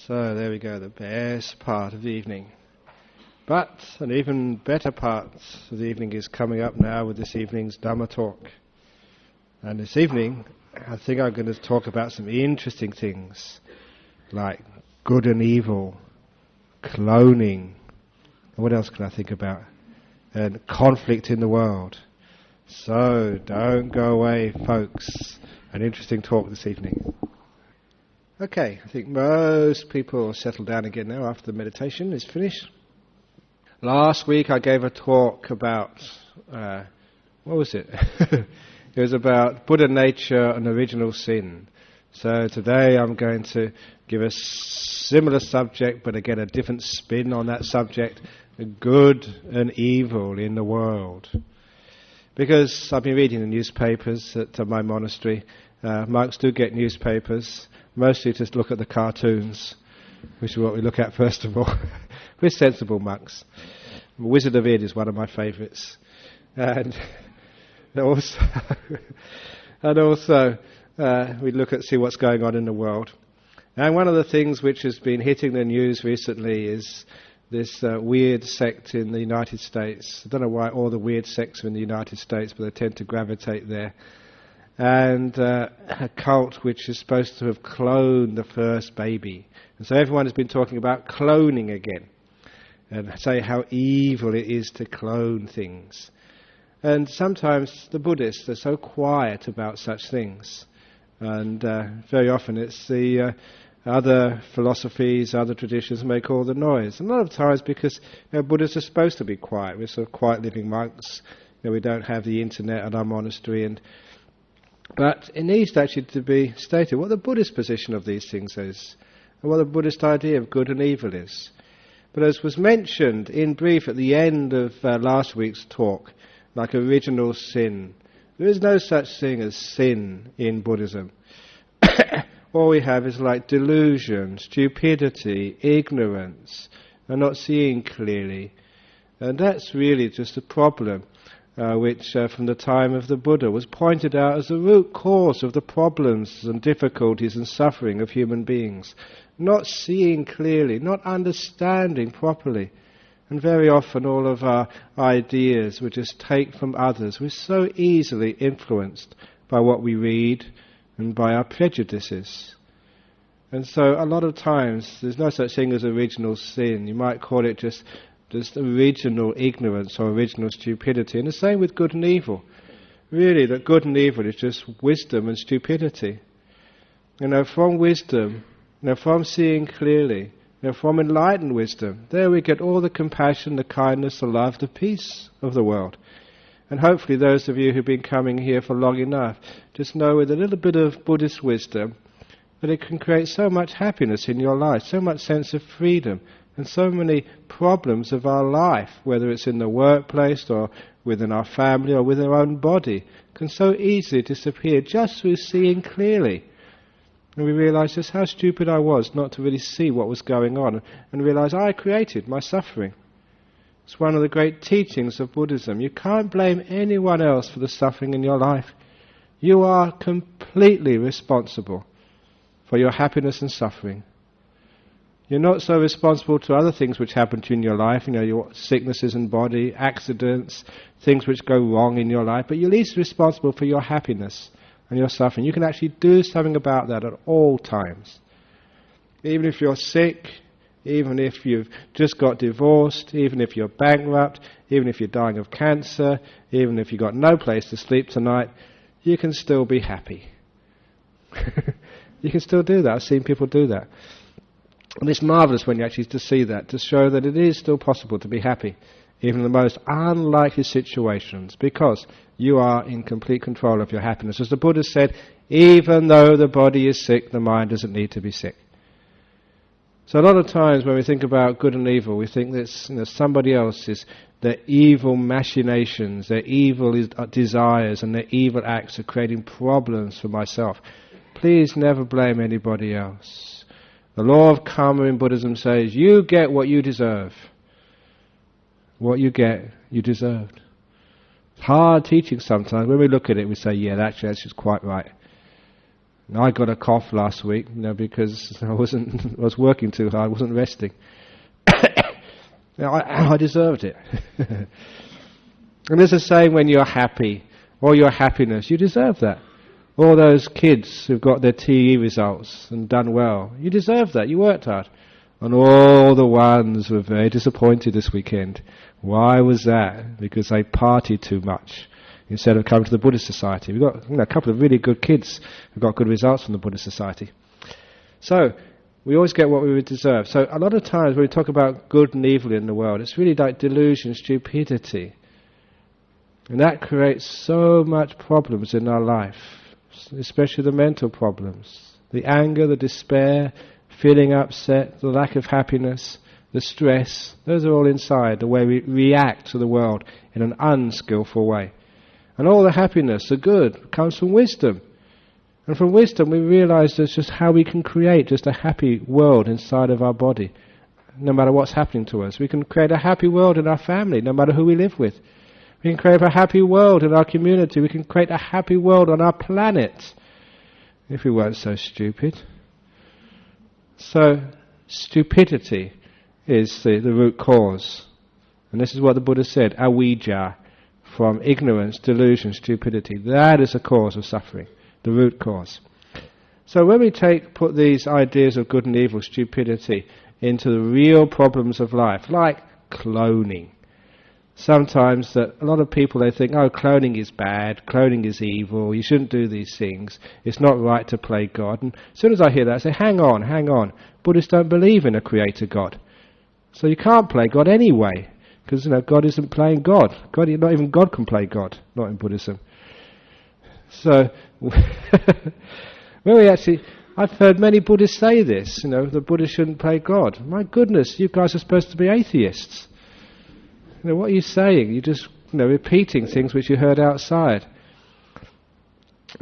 So there we go, the best part of the evening. But an even better part of the evening is coming up now with this evening's Dhamma talk. And this evening, I think I'm going to talk about some interesting things, like good and evil, cloning, and what else can I think about? And conflict in the world. So don't go away, folks. An interesting talk this evening. Okay, I think most people are settled down again now after the meditation is finished. Last week I gave a talk about, what was it? It was about Buddha nature and original sin. So today I'm going to give a similar subject, but again a different spin on that subject, good and evil in the world. Because I've been reading the newspapers at my monastery. Monks do get newspapers, mostly to look at the cartoons, which is what we look at first of all. We're sensible monks. Wizard of Id is one of my favourites. And also we look at see what's going on in the world. And one of the things which has been hitting the news recently is this weird sect in the United States. I don't know why all the weird sects are in the United States, but they tend to gravitate there. And a cult which is supposed to have cloned the first baby. And so everyone has been talking about cloning again, and say how evil it is to clone things. And sometimes the Buddhists are so quiet about such things. And very often it's the other philosophies, other traditions make all the noise. And a lot of times because Buddhists are supposed to be quiet. We're sort of quiet living monks. We don't have the internet at our monastery. But it needs actually to be stated what the Buddhist position of these things is, and what the Buddhist idea of good and evil is. But as was mentioned in brief at the end of last week's talk, like original sin, there is no such thing as sin in Buddhism. All we have is like delusion, stupidity, ignorance, and not seeing clearly. And that's really just a problem which from the time of the Buddha was pointed out as the root cause of the problems and difficulties and suffering of human beings. Not seeing clearly, not understanding properly. And very often all of our ideas we just take from others. We're so easily influenced by what we read and by our prejudices. And so a lot of times there's no such thing as original sin. You might call it just original ignorance or original stupidity. And the same with good and evil. Really, that good and evil is just wisdom and stupidity. From wisdom, from seeing clearly, from enlightened wisdom, there we get all the compassion, the kindness, the love, the peace of the world. And hopefully those of you who've been coming here for long enough just know with a little bit of Buddhist wisdom that it can create so much happiness in your life, so much sense of freedom, and so many problems of our life, whether it's in the workplace or within our family or within our own body, can so easily disappear just through seeing clearly. And we realise just how stupid I was not to really see what was going on, and realise I created my suffering. It's one of the great teachings of Buddhism. You can't blame anyone else for the suffering in your life. You are completely responsible for your happiness and suffering. You're not so responsible to other things which happen to you in your life, your sicknesses in body, accidents, things which go wrong in your life, but you're least responsible for your happiness and your suffering. You can actually do something about that at all times. Even if you're sick, even if you've just got divorced, even if you're bankrupt, even if you're dying of cancer, even if you've got no place to sleep tonight, you can still be happy. You can still do that. I've seen people do that. And it's marvellous when you actually to see that, to show that it is still possible to be happy, even in the most unlikely situations, because you are in complete control of your happiness. As the Buddha said, even though the body is sick, the mind doesn't need to be sick. So a lot of times when we think about good and evil, we think that somebody else's, their evil machinations, their evil desires and their evil acts are creating problems for myself. Please never blame anybody else. The law of karma in Buddhism says, you get what you deserve. What you get, you deserved. It's hard teaching sometimes. When we look at it, we say, yeah, actually that's just quite right. I got a cough last week, because I was working too hard, I wasn't resting. I deserved it. And there's a saying, when you're happy, or your happiness, you deserve that. All those kids who've got their TE results and done well, you deserve that, you worked hard. And all the ones were very disappointed this weekend. Why was that? Because they partied too much instead of coming to the Buddhist Society. We've got a couple of really good kids who got good results from the Buddhist Society. So, we always get what we would deserve. So a lot of times when we talk about good and evil in the world, it's really like delusion, stupidity. And that creates so much problems in our life, especially the mental problems. The anger, the despair, feeling upset, the lack of happiness, the stress, those are all inside, the way we react to the world in an unskillful way. And all the happiness, the good, comes from wisdom. And from wisdom we realize that's just how we can create just a happy world inside of our body, no matter what's happening to us. We can create a happy world in our family, no matter who we live with. We can create a happy world in our community. We can create a happy world on our planet, if we weren't so stupid. So, stupidity is the root cause. And this is what the Buddha said, avijja, from ignorance, delusion, stupidity. That is the cause of suffering, the root cause. So when we put these ideas of good and evil, stupidity, into the real problems of life, like cloning. Sometimes a lot of people, they think, oh, cloning is bad, cloning is evil, you shouldn't do these things, it's not right to play God. And as soon as I hear that, I say, hang on, Buddhists don't believe in a creator God. So you can't play God anyway, because God isn't playing God. Not even God can play God, not in Buddhism. So, I've heard many Buddhists say this, the Buddhists shouldn't play God. My goodness, you guys are supposed to be atheists. What are you saying? You're just repeating things which you heard outside.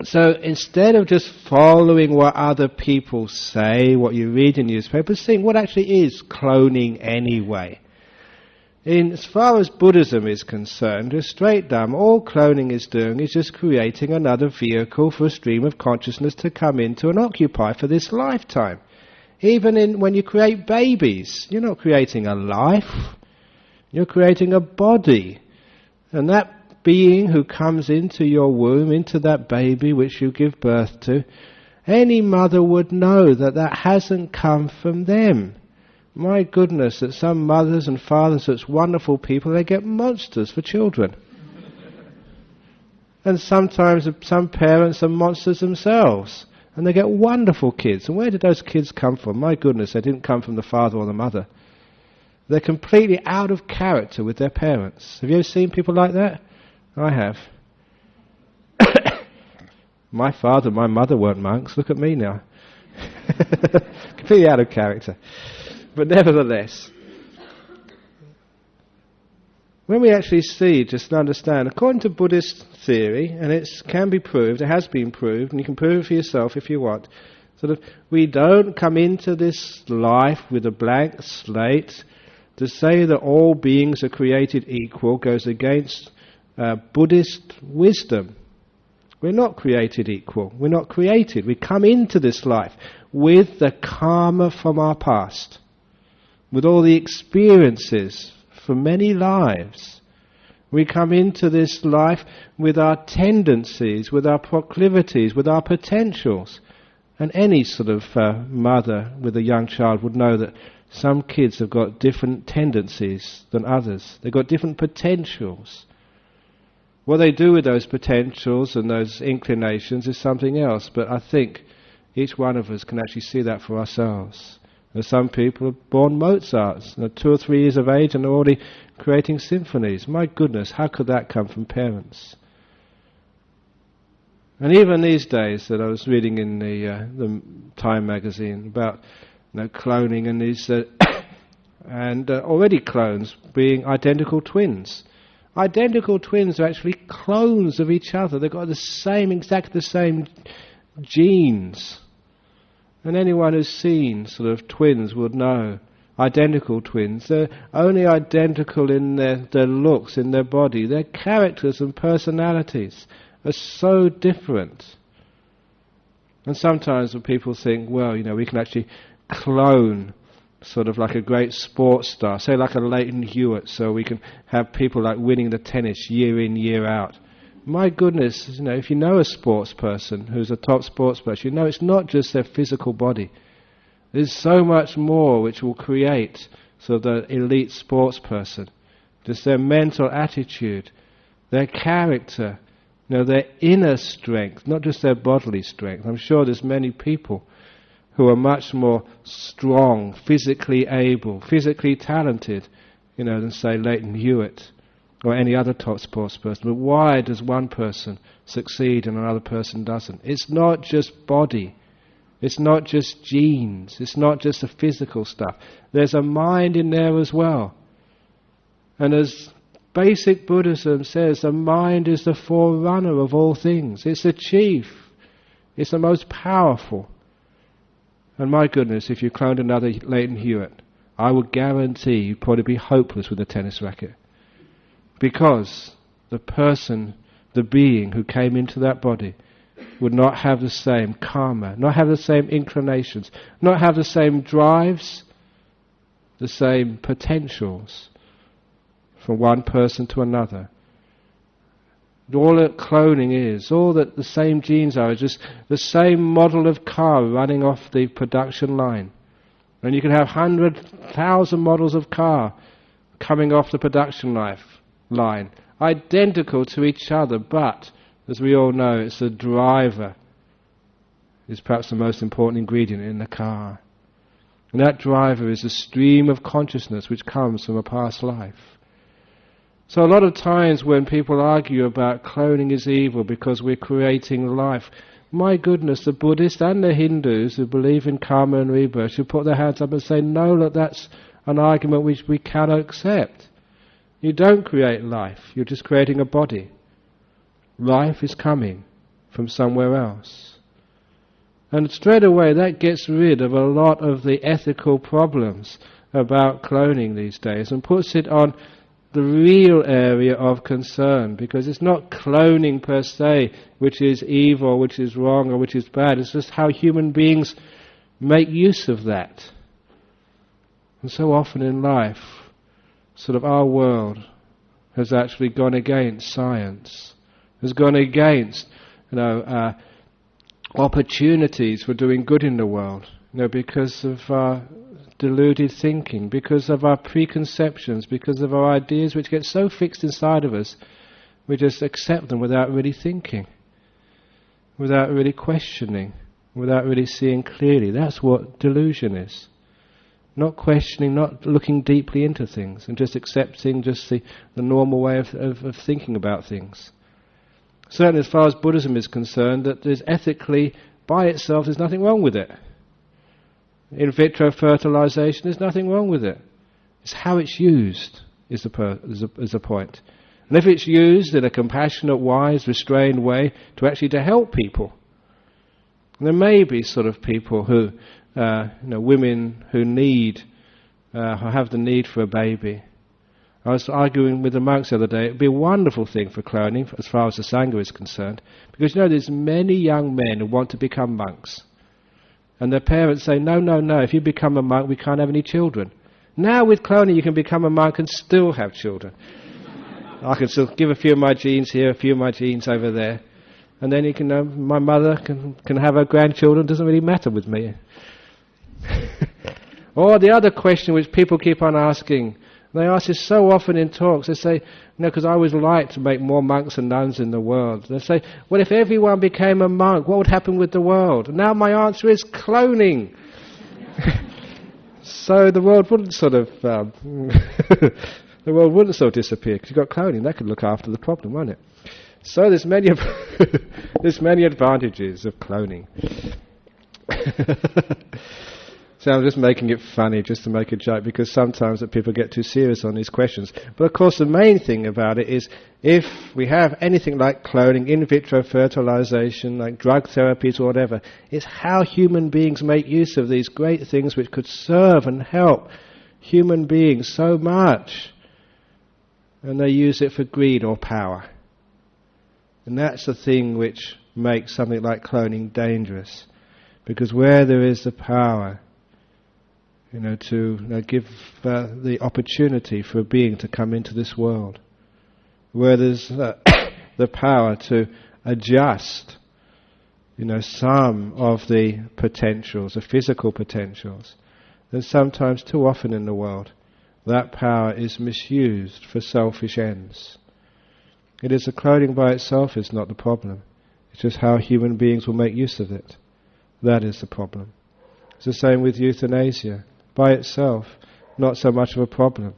So instead of just following what other people say, what you read in newspapers, think what actually is cloning anyway. As far as Buddhism is concerned, with straight Dharma, all cloning is doing is just creating another vehicle for a stream of consciousness to come into and occupy for this lifetime. Even when you create babies, you're not creating a life. You're creating a body. And that being who comes into your womb, into that baby which you give birth to, any mother would know that hasn't come from them. My goodness, that some mothers and fathers, such wonderful people, they get monsters for children. And sometimes some parents are monsters themselves. And they get wonderful kids. And where did those kids come from? My goodness, they didn't come from the father or the mother. They're completely out of character with their parents. Have you ever seen people like that? I have. My father and my mother weren't monks. Look at me now. Completely out of character. But nevertheless, when we actually see, just understand, according to Buddhist theory, and it can be proved, it has been proved, and you can prove it for yourself if you want, we don't come into this life with a blank slate. To say that all beings are created equal goes against Buddhist wisdom. We're not created equal. We're not created. We come into this life with the karma from our past, with all the experiences from many lives. We come into this life with our tendencies, with our proclivities, with our potentials. And any sort of mother with a young child would know that some kids have got different tendencies than others. They've got different potentials. What they do with those potentials and those inclinations is something else. But I think each one of us can actually see that for ourselves. There's some people are born Mozarts, 2 or 3 years of age, and they're already creating symphonies. My goodness, how could that come from parents? And even these days that I was reading in the Time magazine about cloning and these and already clones being identical twins. Identical twins are actually clones of each other. They've got exactly the same genes. And anyone who's seen twins would know. Identical twins. They're only identical in their looks, in their body. Their characters and personalities are so different. And sometimes when people think, well, we can actually clone sort of like a great sports star, say like a Leighton Hewitt, so we can have people like winning the tennis year in, year out. My goodness, if you know a sports person who's a top sports person, it's not just their physical body. There's so much more which will create sort of the elite sports person. Just their mental attitude, their character, their inner strength, not just their bodily strength. I'm sure there's many people who are much more strong, physically able, physically talented, than say Leighton Hewitt or any other top sports person. But why does one person succeed and another person doesn't? It's not just body. It's not just genes. It's not just the physical stuff. There's a mind in there as well. And as basic Buddhism says, the mind is the forerunner of all things. It's the chief. It's the most powerful. And my goodness, if you cloned another Leighton Hewitt, I would guarantee you'd probably be hopeless with a tennis racket. Because the person, the being who came into that body would not have the same karma, not have the same inclinations, not have the same drives, the same potentials from one person to another. All that cloning is, all that the same genes are, is just the same model of car running off the production line. And you can have 100,000 models of car coming off the production line, identical to each other, but, as we all know, it's the driver is perhaps the most important ingredient in the car. And that driver is a stream of consciousness which comes from a past life. So a lot of times when people argue about cloning is evil because we're creating life, my goodness, the Buddhists and the Hindus who believe in karma and rebirth should put their hands up and say, no, look, that's an argument which we cannot accept. You don't create life, you're just creating a body. Life is coming from somewhere else. And straight away that gets rid of a lot of the ethical problems about cloning these days and puts it on the real area of concern, because it's not cloning per se which is evil, which is wrong or which is bad. It's just how human beings make use of that. And so often in life, sort of our world has actually gone against science, has gone against opportunities for doing good in the world, because of deluded thinking, because of our preconceptions, because of our ideas which get so fixed inside of us, we just accept them without really thinking, without really questioning, without really seeing clearly. That's what delusion is. Not questioning, not looking deeply into things, and just accepting just the normal way of thinking about things. Certainly as far as Buddhism is concerned, that there's ethically, by itself, there's nothing wrong with it. In vitro fertilization, there's nothing wrong with it. It's how it's used is the point. And if it's used in a compassionate, wise, restrained way to help people, there may be sort of people who, women who who have the need for a baby. I was arguing with the monks the other day, it would be a wonderful thing for cloning as far as the Sangha is concerned, because there's many young men who want to become monks. And their parents say, no, if you become a monk, we can't have any children. Now with cloning you can become a monk and still have children. I can still give a few of my genes here, a few of my genes over there. And then my mother can have her grandchildren, it doesn't really matter with me. Or the other question which people keep on asking, they ask this so often in talks, they say, because I always like to make more monks and nuns in the world. They say, well, if everyone became a monk, what would happen with the world? And now my answer is cloning. So the world wouldn't sort of disappear, because you've got cloning, that could look after the problem, won't it? So there's many advantages of cloning. So I'm just making it funny, just to make a joke, because sometimes that people get too serious on these questions. But of course the main thing about it is, if we have anything like cloning, in vitro fertilization, like drug therapies or whatever, it's how human beings make use of these great things which could serve and help human beings so much. And they use it for greed or power. And that's the thing which makes something like cloning dangerous. Because where there is the power, to give the opportunity for a being to come into this world, where there's the power to adjust, some of the potentials, the physical potentials, then sometimes, too often in the world, that power is misused for selfish ends. It is the clothing by itself is not the problem. It's just how human beings will make use of it. That is the problem. It's the same with euthanasia. By itself, not so much of a problem.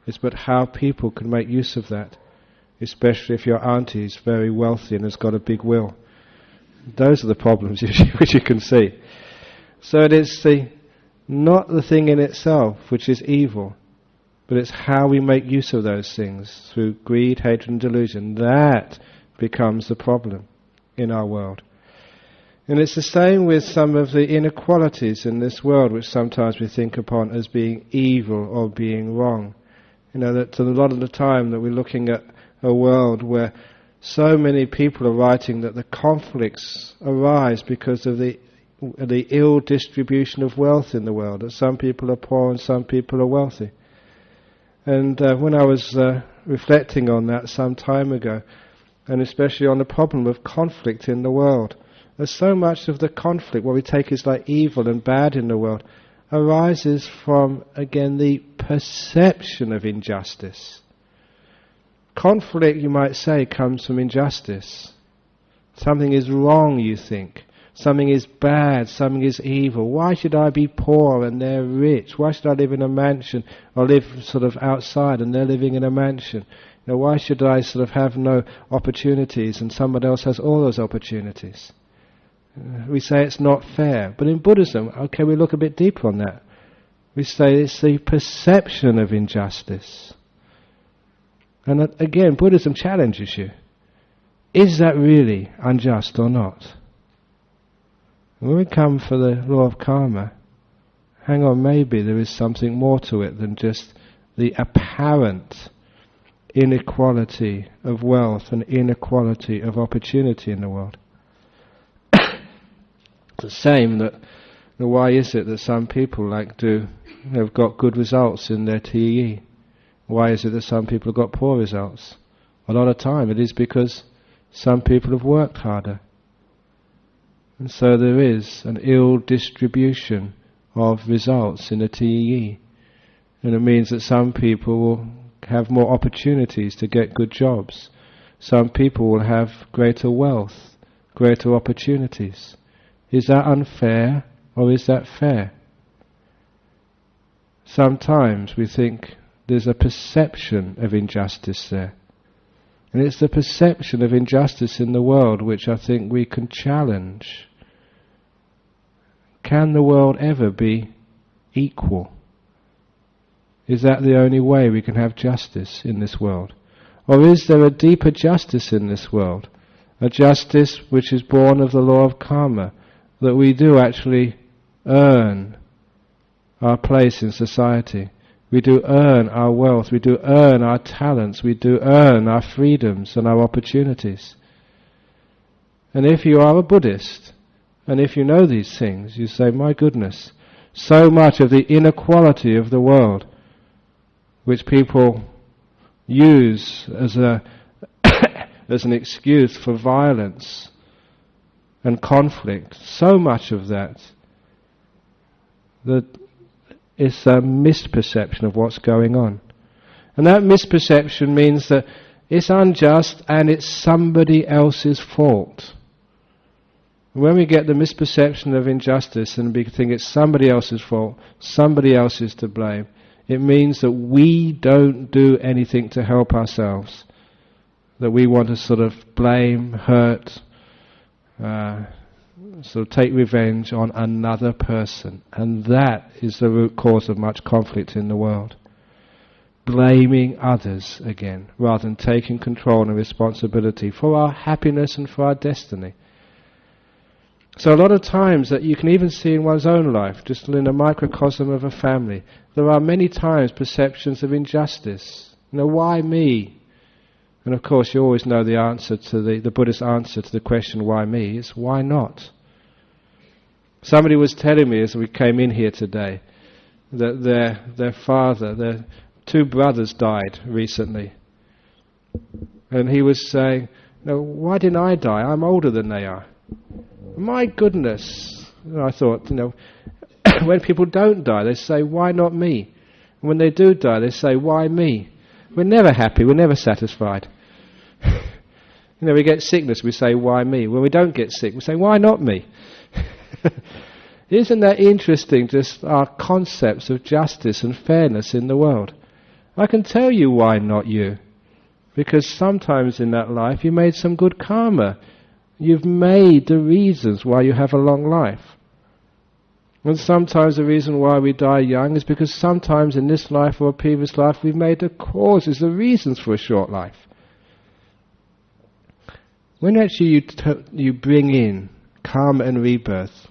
It's but how people can make use of that, especially if your auntie is very wealthy and has got a big will. Those are the problems which you can see. So it is not the thing in itself which is evil, but it's how we make use of those things through greed, hatred and delusion. That becomes the problem in our world. And it's the same with some of the inequalities in this world, which sometimes we think upon as being evil or being wrong. That a lot of the time that we're looking at a world where so many people are writing that the conflicts arise because of the ill distribution of wealth in the world, that some people are poor and some people are wealthy. And when I was reflecting on that some time ago, and especially on the problem of conflict in the world, there's so much of the conflict, what we take as like evil and bad in the world, arises from, again, the perception of injustice. Conflict, you might say, comes from injustice. Something is wrong, you think. Something is bad, something is evil. Why should I be poor and they're rich? Why should I live in a mansion or live sort of outside and they're living in a mansion? Why should I sort of have no opportunities and someone else has all those opportunities? We say it's not fair. But in Buddhism, okay, we look a bit deeper on that. We say it's the perception of injustice. And again, Buddhism challenges you. Is that really unjust or not? When we come for the law of karma, hang on, maybe there is something more to it than just the apparent inequality of wealth and inequality of opportunity in the world. It's the same that, why is it that some people have got good results in their TE? Why is it that some people have got poor results? A lot of time it is because some people have worked harder. And so there is an ill distribution of results in the TE. And it means that some people will have more opportunities to get good jobs. Some people will have greater wealth, greater opportunities. Is that unfair or is that fair? Sometimes we think there's a perception of injustice there. And it's the perception of injustice in the world which I think we can challenge. Can the world ever be equal? Is that the only way we can have justice in this world? Or is there a deeper justice in this world? A justice which is born of the law of karma, that we do actually earn our place in society. We do earn our wealth, we do earn our talents, we do earn our freedoms and our opportunities. And if you are a Buddhist, and if you know these things, you say, my goodness, so much of the inequality of the world, which people use as an excuse for violence and conflict, so much of that it's a misperception of what's going on. And that misperception means that it's unjust and it's somebody else's fault. When we get the misperception of injustice and we think it's somebody else's fault, somebody else is to blame, it means that we don't do anything to help ourselves. That we want to sort of blame, hurt, sort of take revenge on another person. And that is the root cause of much conflict in the world. Blaming others again, rather than taking control and responsibility for our happiness and for our destiny. So a lot of times that you can even see in one's own life, just in a microcosm of a family, there are many times perceptions of injustice. Why me? And of course you always know the answer to the Buddhist answer to the question, why me? It's why not? Somebody was telling me as we came in here today that their father, their two brothers died recently. And he was saying, no, why didn't I die? I'm older than they are. My goodness. And I thought, when people don't die, they say, why not me? And when they do die, they say, why me? We're never happy, we're never satisfied. We get sickness, we say, why me? When we don't get sick, we say, why not me? Isn't that interesting, just our concepts of justice and fairness in the world? I can tell you why not you. Because sometimes in that life you made some good karma. You've made the reasons why you have a long life. And sometimes the reason why we die young is because sometimes in this life or a previous life we've made the causes, the reasons for a short life. When actually you bring in karma and rebirth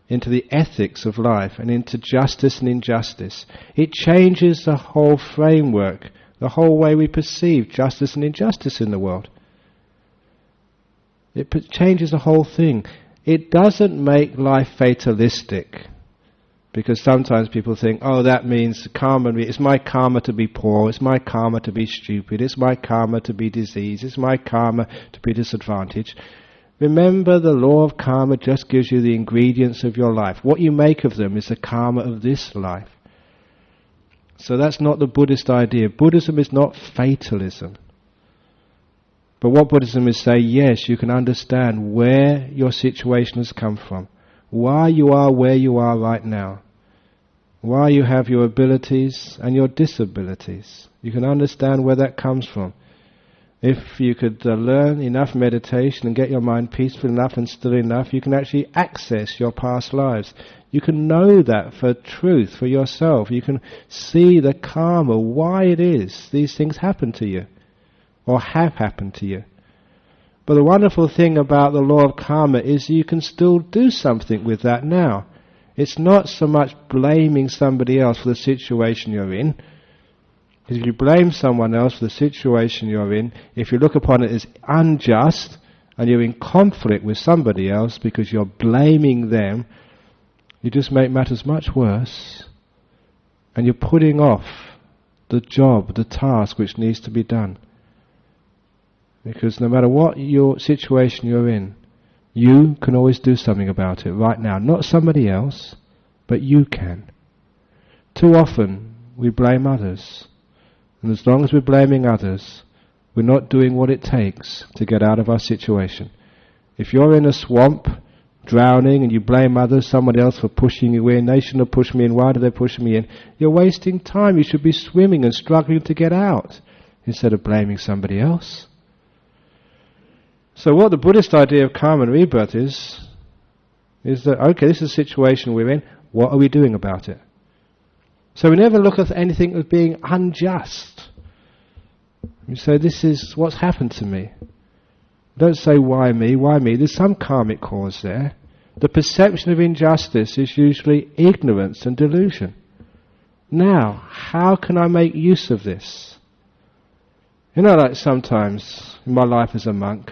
into the ethics of life and into justice and injustice, it changes the whole framework, the whole way we perceive justice and injustice in the world. It changes the whole thing. It doesn't make life fatalistic, because sometimes people think, oh, that means karma. It's my karma to be poor, it's my karma to be stupid, it's my karma to be diseased, it's my karma to be disadvantaged. Remember, the law of karma just gives you the ingredients of your life. What you make of them is the karma of this life. So that's not the Buddhist idea. Buddhism is not fatalism. But what Buddhism is saying, yes, you can understand where your situation has come from, why you are where you are right now, why you have your abilities and your disabilities. You can understand where that comes from. If you could learn enough meditation and get your mind peaceful enough and still enough, you can actually access your past lives. You can know that for truth, for yourself. You can see the karma, why it is these things happen to you, or have happened to you. But the wonderful thing about the law of karma is you can still do something with that now. It's not so much blaming somebody else for the situation you're in. If you blame someone else for the situation you're in, if you look upon it as unjust, and you're in conflict with somebody else because you're blaming them, you just make matters much worse. And you're putting off the job, the task which needs to be done. Because no matter what your situation you're in, you can always do something about it right now. Not somebody else, but you can. Too often we blame others. And as long as we're blaming others, we're not doing what it takes to get out of our situation. If you're in a swamp, drowning, and you blame others, someone else for pushing you in, they shouldn't have pushed me in, why did they push me in? You're wasting time. You should be swimming and struggling to get out, instead of blaming somebody else. So what the Buddhist idea of karma and rebirth is that, okay, this is the situation we're in, what are we doing about it? So we never look at anything as being unjust. We say, this is what's happened to me. Don't say, why me, why me? There's some karmic cause there. The perception of injustice is usually ignorance and delusion. Now, how can I make use of this? Like sometimes in my life as a monk,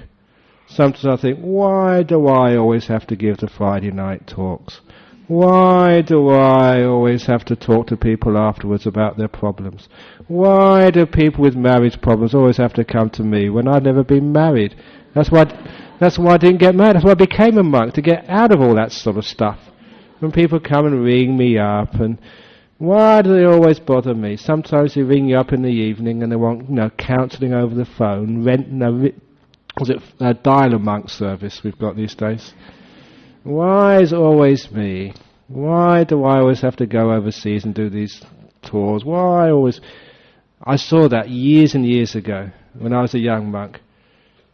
sometimes I think, why do I always have to give the Friday night talks? Why do I always have to talk to people afterwards about their problems? Why do people with marriage problems always have to come to me when I've never been married? That's why I didn't get married. That's why I became a monk, to get out of all that sort of stuff. When people come and ring me up, and why do they always bother me? Sometimes they ring you up in the evening and they want, counselling over the phone, dial-a-monk service we've got these days. Why is it always me? Why do I always have to go overseas and do these tours? Why always? I saw that years and years ago when I was a young monk,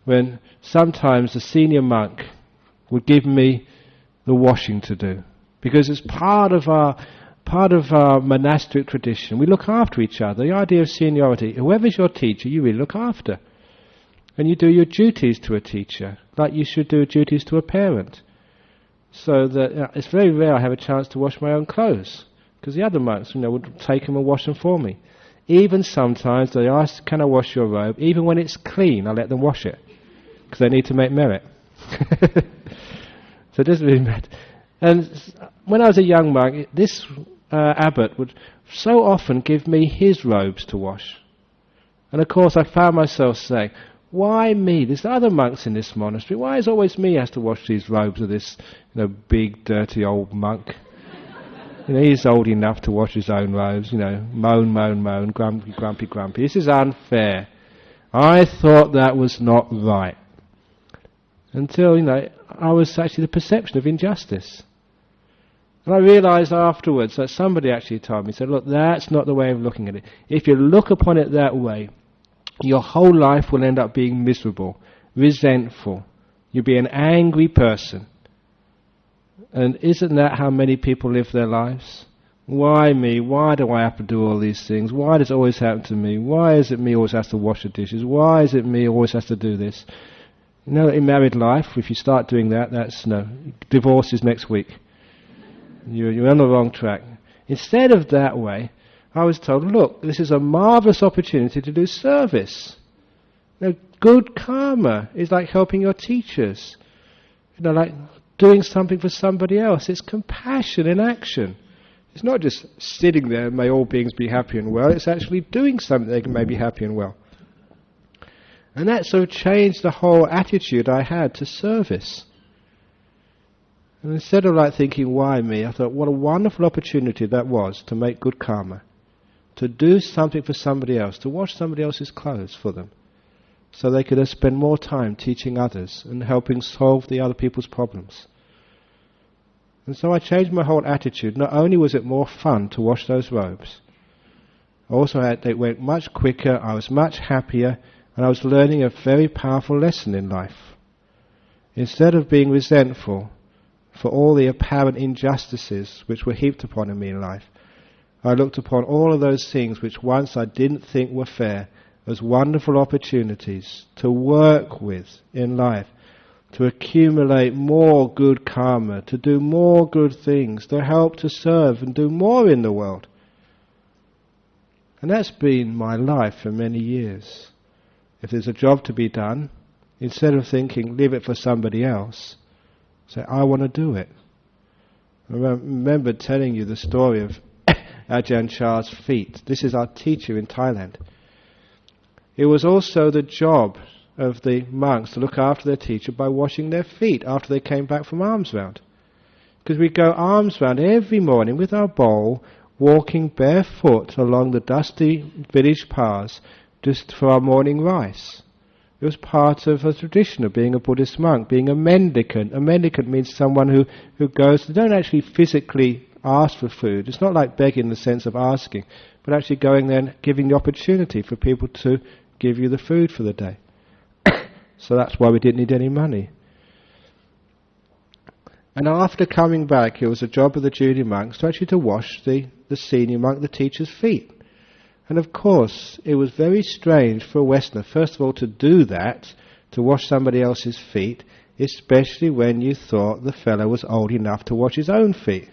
when sometimes the senior monk would give me the washing to do, because it's part of our monastic tradition. We look after each other. The idea of seniority, whoever's your teacher, you really look after. And you do your duties to a teacher, like you should do duties to a parent. So that it's very rare I have a chance to wash my own clothes, because the other monks, would take them and wash them for me. Even sometimes they ask, "Can I wash your robe?" Even when it's clean, I let them wash it, because they need to make merit. So it doesn't really matter. And when I was a young monk, this abbot would so often give me his robes to wash. And of course I found myself saying, why me? There's other monks in this monastery. Why is always me has to wash these robes of this big, dirty old monk? He's old enough to wash his own robes, moan, grumpy. This is unfair. I thought that was not right. Until, I was actually the perception of injustice. And I realised afterwards that somebody actually told me, said, look, that's not the way of looking at it. If you look upon it that way, your whole life will end up being miserable, resentful. You'll be an angry person. And isn't that how many people live their lives? Why me? Why do I have to do all these things? Why does it always happen to me? Why is it me always has to wash the dishes? Why is it me always has to do this? In married life, if you start doing that, that's divorce is next week. You're on the wrong track. Instead of that way, I was told, look, this is a marvellous opportunity to do service. Good karma is like helping your teachers. Like doing something for somebody else. It's compassion in action. It's not just sitting there, may all beings be happy and well. It's actually doing something they can may be happy and well. And that sort of changed the whole attitude I had to service. And instead of thinking, why me, I thought, what a wonderful opportunity that was to make good karma. To do something for somebody else, to wash somebody else's clothes for them. So they could spend more time teaching others and helping solve the other people's problems. And so I changed my whole attitude. Not only was it more fun to wash those robes, also it went much quicker, I was much happier, and I was learning a very powerful lesson in life. Instead of being resentful for all the apparent injustices which were heaped upon me in life, I looked upon all of those things which once I didn't think were fair as wonderful opportunities to work with in life, to accumulate more good karma, to do more good things, to help to serve and do more in the world. And that's been my life for many years. If there's a job to be done, instead of thinking, leave it for somebody else, say, I want to do it. I remember telling you the story of Ajahn Chah's feet. This is our teacher in Thailand. It was also the job of the monks to look after their teacher by washing their feet after they came back from alms round. Because we go alms round every morning with our bowl, walking barefoot along the dusty village paths just for our morning rice. It was part of a tradition of being a Buddhist monk, being a mendicant. A mendicant means someone who goes, they don't actually physically ask for food. It's not like begging in the sense of asking, but actually going there and giving the opportunity for people to give you the food for the day. So that's why we didn't need any money. And after coming back, it was a job of the junior monks to actually to wash the senior monk, the teacher's feet. And of course, it was very strange for a Westerner, first of all, to do that, to wash somebody else's feet, especially when you thought the fellow was old enough to wash his own feet.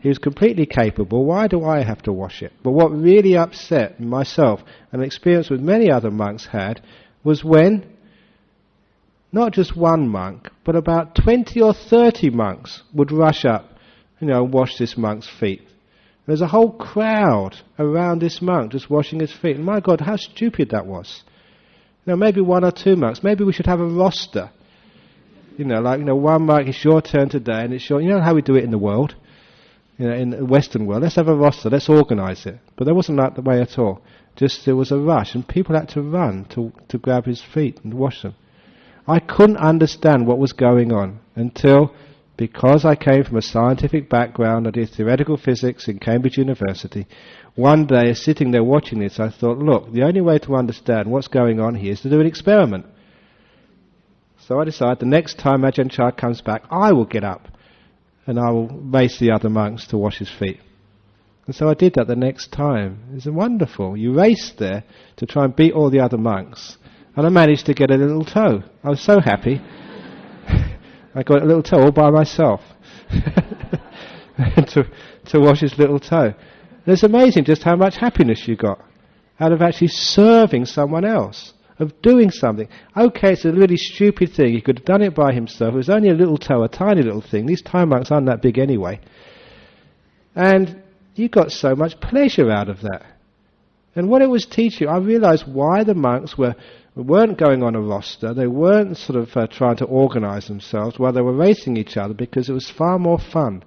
He was completely capable. Why do I have to wash it? But what really upset myself, and an experience with many other monks had, was when not just one monk, but about 20 or 30 monks would rush up, and wash this monk's feet. There's a whole crowd around this monk just washing his feet. And my God, how stupid that was. Maybe one or two monks. Maybe we should have a roster. One monk, it's your turn today, and it's your... how we do it in the world? In the Western world. Let's have a roster. Let's organise it. But that wasn't like the way at all. Just there was a rush, and people had to run to grab his feet and wash them. I couldn't understand what was going on until... Because I came from a scientific background, I did theoretical physics in Cambridge University. One day, sitting there watching this, I thought, look, the only way to understand what's going on here is to do an experiment. So I decided the next time Ajahn Chah comes back, I will get up and I will race the other monks to wash his feet. And so I did that the next time. It's wonderful. You race there to try and beat all the other monks. And I managed to get a little toe. I was so happy. I got a little toe all by myself to wash his little toe. And it's amazing just how much happiness you got out of actually serving someone else. of doing something. Okay, it's a really stupid thing. He could have done it by himself. It was only a little toe, a tiny little thing. These Thai monks aren't that big anyway. And you got so much pleasure out of that. And what it was teaching, I realized why the monks weren't going on a roster. They weren't sort of trying to organize themselves while they were racing each other, because it was far more fun.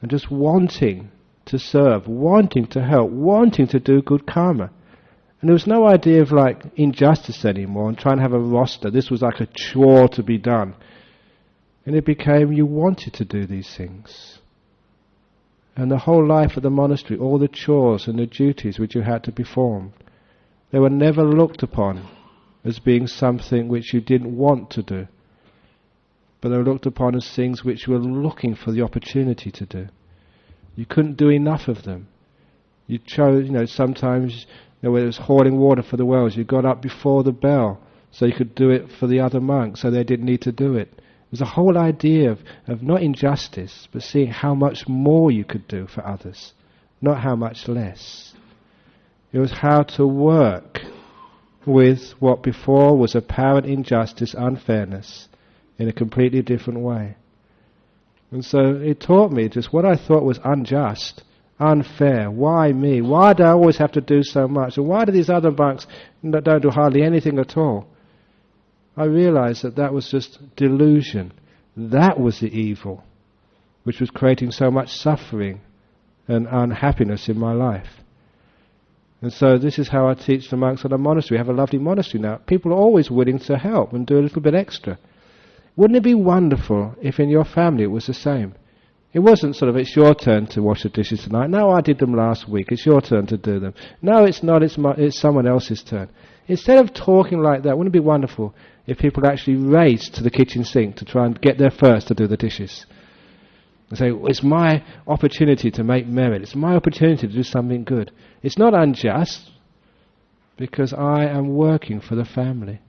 And just wanting to serve, wanting to help, wanting to do good karma. And there was no idea of like injustice anymore and trying to have a roster. This was like a chore to be done. And it became you wanted to do these things. And the whole life of the monastery, all the chores and the duties which you had to perform, they were never looked upon as being something which you didn't want to do. But they were looked upon as things which you were looking for the opportunity to do. You couldn't do enough of them. You chose, sometimes, when it was hauling water for the wells, you got up before the bell so you could do it for the other monks, so they didn't need to do it. It was a whole idea of not injustice, but seeing how much more you could do for others, not how much less. It was how to work with what before was apparent injustice, unfairness, in a completely different way. And so it taught me just what I thought was unjust, unfair. Why me? Why do I always have to do so much? And why do these other monks don't do hardly anything at all? I realized that was just delusion. That was the evil, which was creating so much suffering and unhappiness in my life. And so this is how I teach the monks at the monastery. We have a lovely monastery now. People are always willing to help and do a little bit extra. Wouldn't it be wonderful if in your family it was the same? It wasn't sort of, it's your turn to wash the dishes tonight. No, I did them last week. It's your turn to do them. No, it's not. It's someone else's turn. Instead of talking like that, wouldn't it be wonderful if people actually raced to the kitchen sink to try and get there first to do the dishes? And say, it's my opportunity to make merit. It's my opportunity to do something good. It's not unjust, because I am working for the family.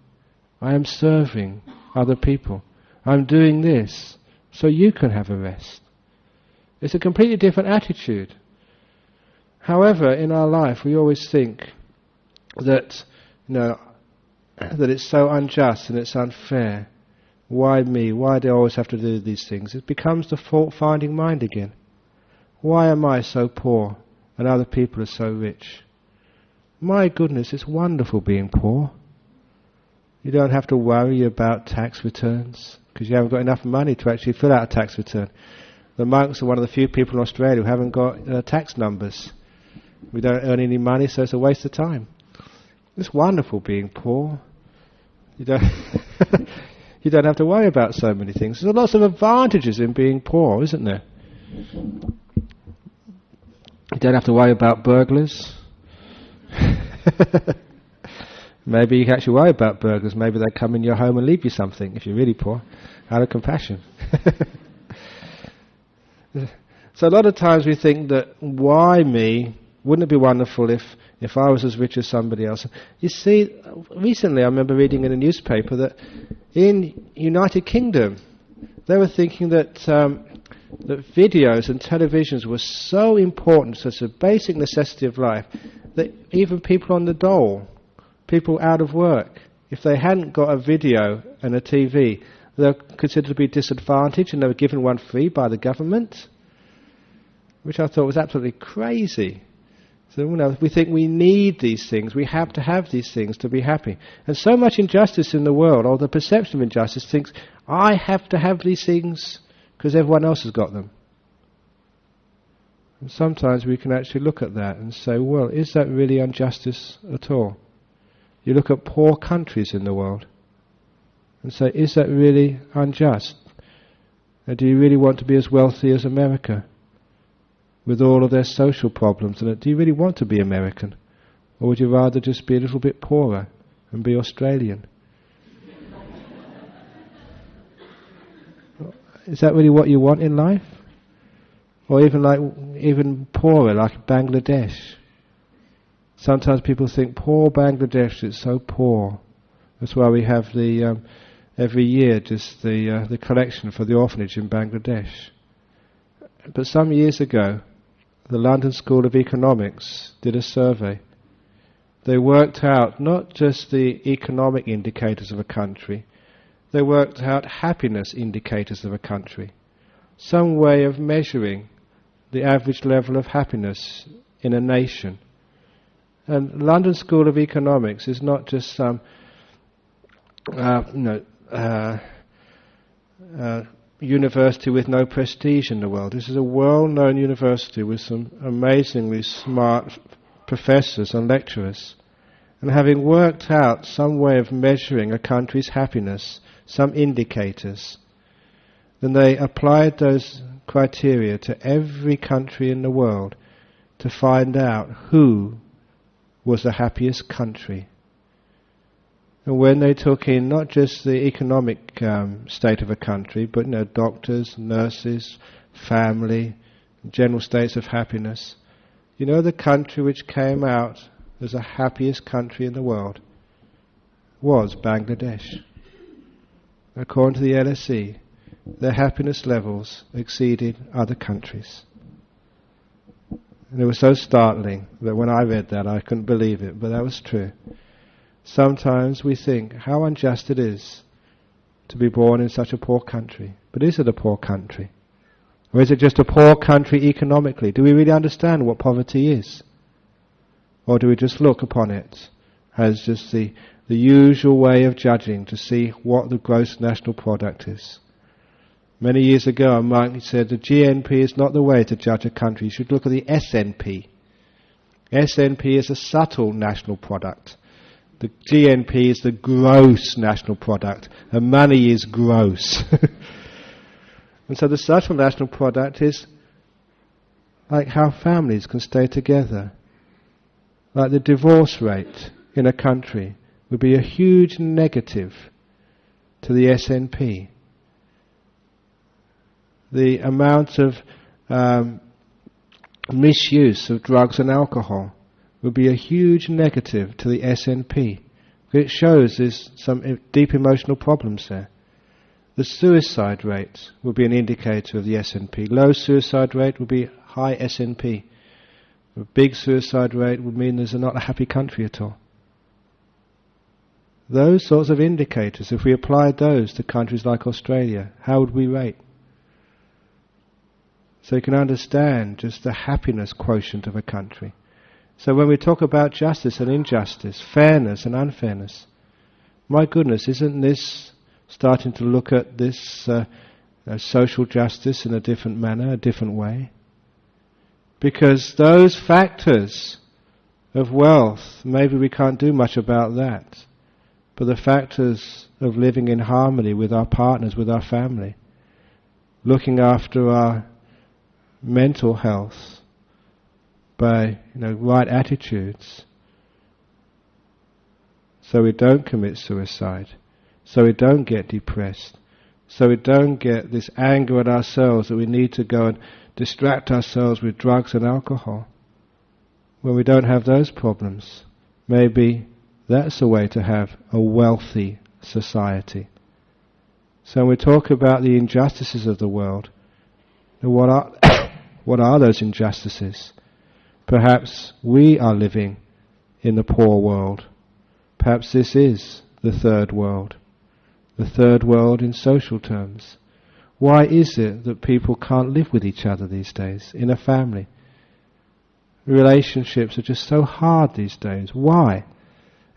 I am serving other people. I'm doing this so you can have a rest. It's a completely different attitude. However, in our life we always think that, that it's so unjust and it's unfair. Why me? Why do I always have to do these things? It becomes the fault-finding mind again. Why am I so poor and other people are so rich? My goodness, it's wonderful being poor. You don't have to worry about tax returns because you haven't got enough money to actually fill out a tax return. The monks are one of the few people in Australia who haven't got tax numbers. We don't earn any money, so it's a waste of time. It's wonderful being poor. You don't you don't have to worry about so many things. There's lots of advantages in being poor, isn't there? You don't have to worry about burglars. Maybe you can actually worry about burglars. Maybe they come in your home and leave you something if you're really poor, out of compassion. So a lot of times we think that, why me? Wouldn't it be wonderful if I was as rich as somebody else? You see, recently I remember reading in a newspaper that in United Kingdom they were thinking that that videos and televisions were so important, such a basic necessity of life, that even people on the dole, people out of work, if they hadn't got a video and a TV, they were considered to be disadvantaged, and they were given one free by the government, which I thought was absolutely crazy. So we think we need these things, we have to have these things to be happy. And so much injustice in the world, or the perception of injustice, thinks, I have to have these things because everyone else has got them. And sometimes we can actually look at that and say, well, is that really injustice at all? You look at poor countries in the world and say, is that really unjust? And do you really want to be as wealthy as America, with all of their social problems? And do you really want to be American? Or would you rather just be a little bit poorer and be Australian? Is that really what you want in life? Or even poorer, like Bangladesh? Sometimes people think, poor Bangladesh, it's so poor. That's why we have the every year just the collection for the orphanage in Bangladesh. But some years ago, the London School of Economics did a survey, They worked out not just the economic indicators of a country, they worked out happiness indicators of a country. Some way of measuring the average level of happiness in a nation. And London School of Economics is not just some university with no prestige in the world. This is a well-known university with some amazingly smart professors and lecturers. And having worked out some way of measuring a country's happiness, some indicators, then they applied those criteria to every country in the world to find out who was the happiest country. And when they took in not just the economic state of a country, but doctors, nurses, family, general states of happiness, the country which came out as the happiest country in the world was Bangladesh. According to the LSE, their happiness levels exceeded other countries. And it was so startling that when I read that I couldn't believe it, but that was true. Sometimes we think how unjust it is to be born in such a poor country. But is it a poor country? Or is it just a poor country economically? Do we really understand what poverty is? Or do we just look upon it as just the usual way of judging to see what the gross national product is? Many years ago a monk said the GNP is not the way to judge a country. You should look at the SNP. SNP is a subtle national product. The GNP is the gross national product. And money is gross. And so the subtle national product is like how families can stay together. Like the divorce rate in a country would be a huge negative to the SNP. The amount of misuse of drugs and alcohol would be a huge negative to the SNP. It shows there's some deep emotional problems there. The suicide rate would be an indicator of the SNP. Low suicide rate would be high SNP. A big suicide rate would mean there's not a happy country at all. Those sorts of indicators, if we applied those to countries like Australia, how would we rate? So you can understand just the happiness quotient of a country. So when we talk about justice and injustice, fairness and unfairness, my goodness, isn't this starting to look at this social justice in a different manner, a different way? Because those factors of wealth, maybe we can't do much about that, but the factors of living in harmony with our partners, with our family, looking after our mental health by right attitudes, so we don't commit suicide, so we don't get depressed, so we don't get this anger at ourselves that we need to go and distract ourselves with drugs and alcohol. When we don't have those problems, maybe that's a way to have a wealthy society. So when we talk about the injustices of the world, what are those injustices? Perhaps we are living in the poor world. Perhaps this is the third world in social terms. Why is it that people can't live with each other these days in a family? Relationships are just so hard these days. Why?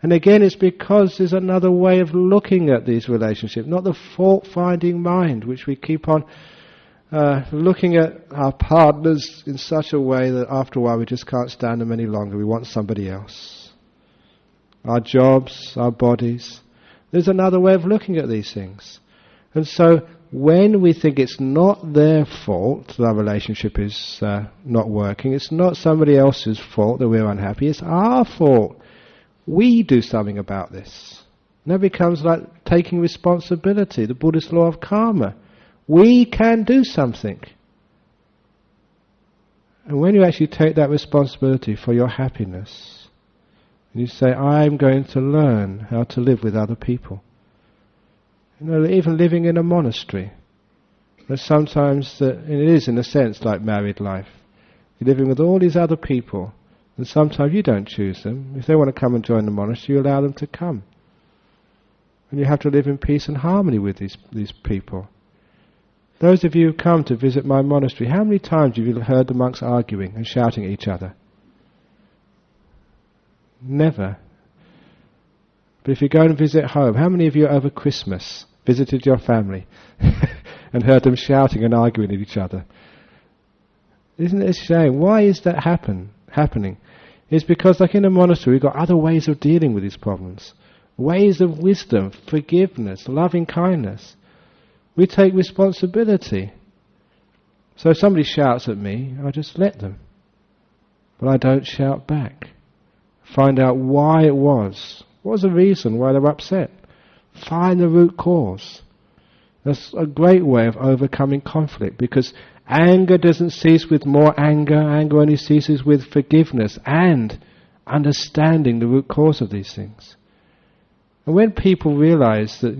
And again, it's because there's another way of looking at these relationships, not the fault-finding mind, which we keep on looking at our partners in such a way that after a while we just can't stand them any longer. We want somebody else. Our jobs, our bodies. There's another way of looking at these things. And so when we think it's not their fault that our relationship is not working, it's not somebody else's fault that we're unhappy, it's our fault. We do something about this. And that becomes like taking responsibility, the Buddhist law of karma. We can do something. And when you actually take that responsibility for your happiness, and you say, I'm going to learn how to live with other people. Even living in a monastery. There's sometimes, it is in a sense like married life. You're living with all these other people, And sometimes you don't choose them. If they want to come and join the monastery, you allow them to come. And you have to live in peace and harmony with these people. Those of you who come to visit my monastery, how many times have you heard the monks arguing and shouting at each other? Never. But if you go and visit home, how many of you over Christmas visited your family and heard them shouting and arguing at each other? Isn't it a shame? Why is that happening? It's because, like in a monastery, we've got other ways of dealing with these problems. Ways of wisdom, forgiveness, loving kindness. We take responsibility. So if somebody shouts at me, I just let them. But I don't shout back. Find out why it was. What was the reason why they're upset? Find the root cause. That's a great way of overcoming conflict, because anger doesn't cease with more anger. Anger only ceases with forgiveness and understanding the root cause of these things. And when people realize that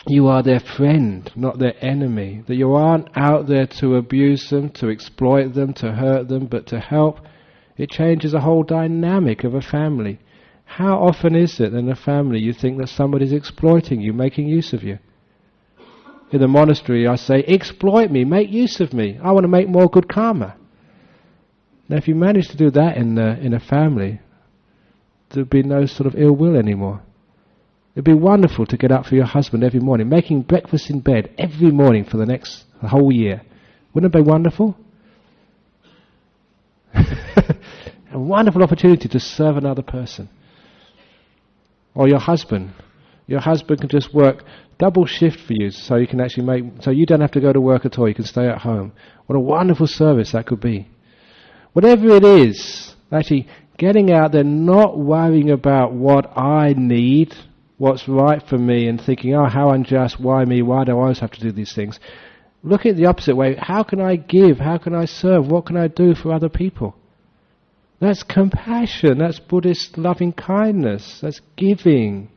you are their friend, not their enemy, that you aren't out there to abuse them, to exploit them, to hurt them, but to help, it changes the whole dynamic of a family. How often is it in a family you think that somebody's exploiting you, making use of you? In the monastery I say, exploit me, make use of me, I want to make more good karma. Now if you manage to do that in a family, there'd be no sort of ill will anymore. It'd be wonderful to get up for your husband every morning, making breakfast in bed every morning for the whole year. Wouldn't it be wonderful? A wonderful opportunity to serve another person. Or your husband. Your husband can just work double shift for you, so you can actually so you don't have to go to work at all, you can stay at home. What a wonderful service that could be. Whatever it is, actually getting out there, not worrying about what I need, what's right for me, and thinking, oh, how unjust, why me, why do I always have to do these things? Look at the opposite way. How can I give? How can I serve? What can I do for other people? That's compassion. That's Buddhist loving kindness. That's giving.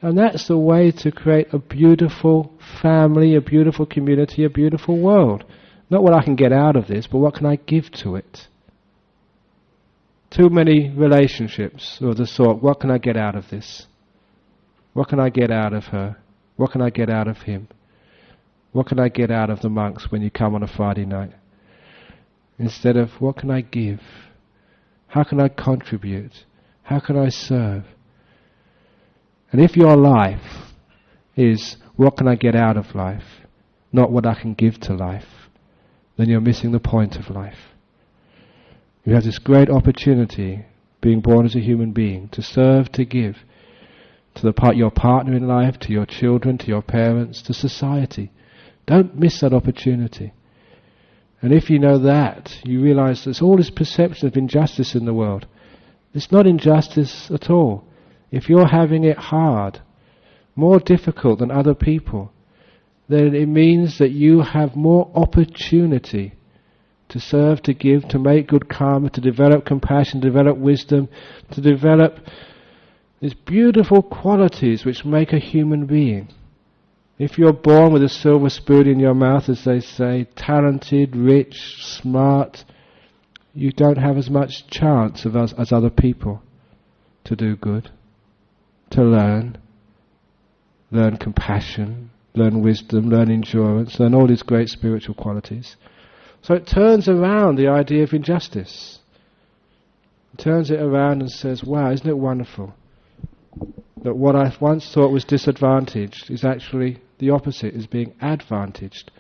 And that's the way to create a beautiful family, a beautiful community, a beautiful world. Not what I can get out of this, but what can I give to it? Too many relationships of the sort, what can I get out of this? What can I get out of her? What can I get out of him? What can I get out of the monks when you come on a Friday night? Instead of, what can I give? How can I contribute? How can I serve? And if your life is, what can I get out of life, not what I can give to life, then you're missing the point of life. You have this great opportunity, being born as a human being, to serve, to give, to your partner in life, to your children, to your parents, to society. Don't miss that opportunity. And if you know that, you realize there's all this perception of injustice in the world. It's not injustice at all. If you're having it hard, more difficult than other people, then it means that you have more opportunity to serve, to give, to make good karma, to develop compassion, develop wisdom, to develop these beautiful qualities which make a human being. If you're born with a silver spoon in your mouth, as they say, talented, rich, smart, you don't have as much chance as other people to do good, to learn compassion, learn wisdom, learn endurance, learn all these great spiritual qualities. So it turns around the idea of injustice. It turns it around and says, wow, isn't it wonderful that what I once thought was disadvantaged is actually the opposite, is being advantaged.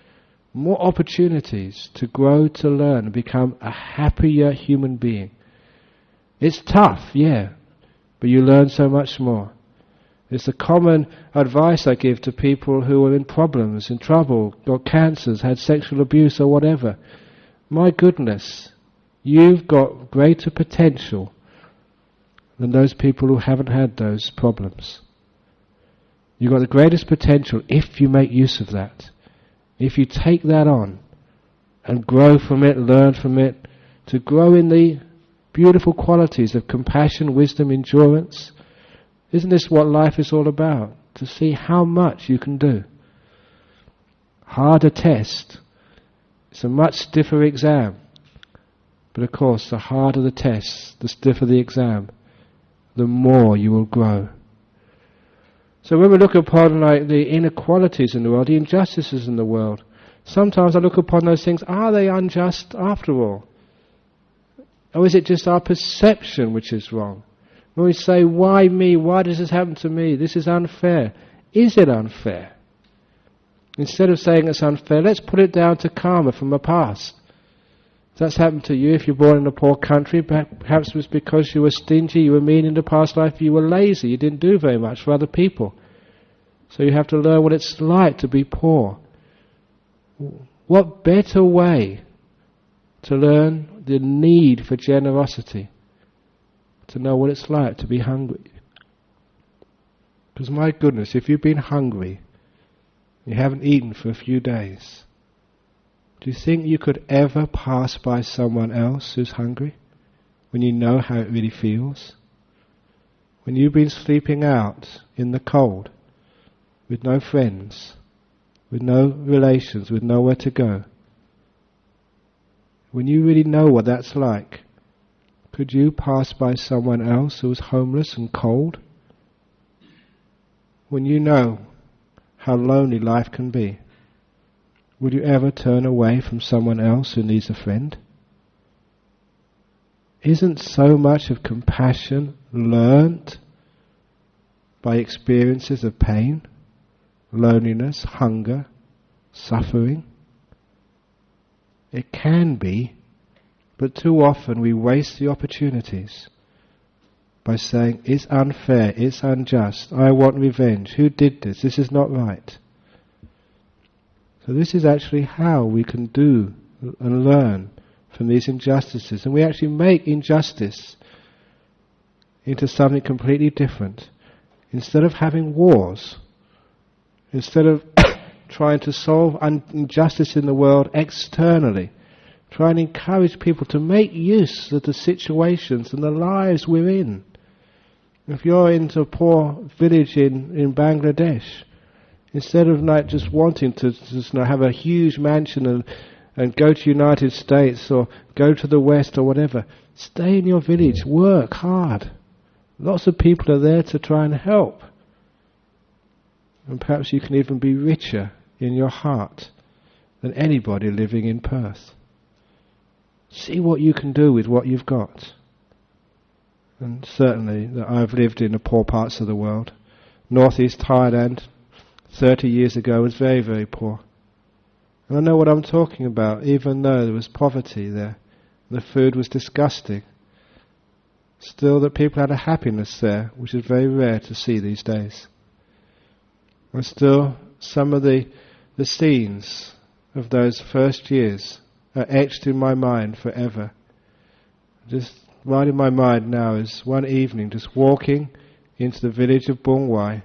More opportunities to grow, to learn, and become a happier human being. It's tough, yeah, but you learn so much more. It's the common advice I give to people who are in problems, in trouble, got cancers, had sexual abuse or whatever. My goodness, you've got greater potential than those people who haven't had those problems. You've got the greatest potential if you make use of that. If you take that on and grow from it, learn from it, to grow in the beautiful qualities of compassion, wisdom, endurance. Isn't this what life is all about? To see how much you can do. Harder test It's a much stiffer exam. But of course, the harder the test, the stiffer the exam, the more you will grow. So when we look upon like the inequalities in the world, the injustices in the world, sometimes I look upon those things, are they unjust after all? Or is it just our perception which is wrong? When we say, why me? Why does this happen to me? This is unfair. Is it unfair? Instead of saying it's unfair, let's put it down to karma from the past. If that's happened to you, if you're born in a poor country, perhaps it was because you were stingy, you were mean in the past life, you were lazy, you didn't do very much for other people. So you have to learn what it's like to be poor. What better way to learn the need for generosity, to know what it's like to be hungry? Because my goodness, if you've been hungry, you haven't eaten for a few days, do you think you could ever pass by someone else who's hungry when you know how it really feels? When you've been sleeping out in the cold with no friends, with no relations, with nowhere to go, when you really know what that's like, could you pass by someone else who was homeless and cold? When you know how lonely life can be, would you ever turn away from someone else who needs a friend? Isn't so much of compassion learnt by experiences of pain, loneliness, hunger, suffering? It can be, but too often we waste the opportunities by saying, it's unfair, it's unjust, I want revenge, who did this, this is not right. So this is actually how we can do and learn from these injustices. And we actually make injustice into something completely different. Instead of having wars, instead of trying to solve injustice in the world externally, try and encourage people to make use of the situations and the lives we're in. If you're in a poor village in Bangladesh, instead of like just wanting to just have a huge mansion and go to United States or go to the West or whatever, stay in your village, work hard. Lots of people are there to try and help. And perhaps you can even be richer in your heart than anybody living in Perth. See what you can do with what you've got. And certainly I've lived in the poor parts of the world. Northeast Thailand 30 years ago was very, very poor. And I know what I'm talking about, even though there was poverty there. The food was disgusting. Still that people had a happiness there, which is very rare to see these days. And still some of the scenes of those first years are etched in my mind forever. Just right in my mind now is one evening just walking into the village of Bungwai,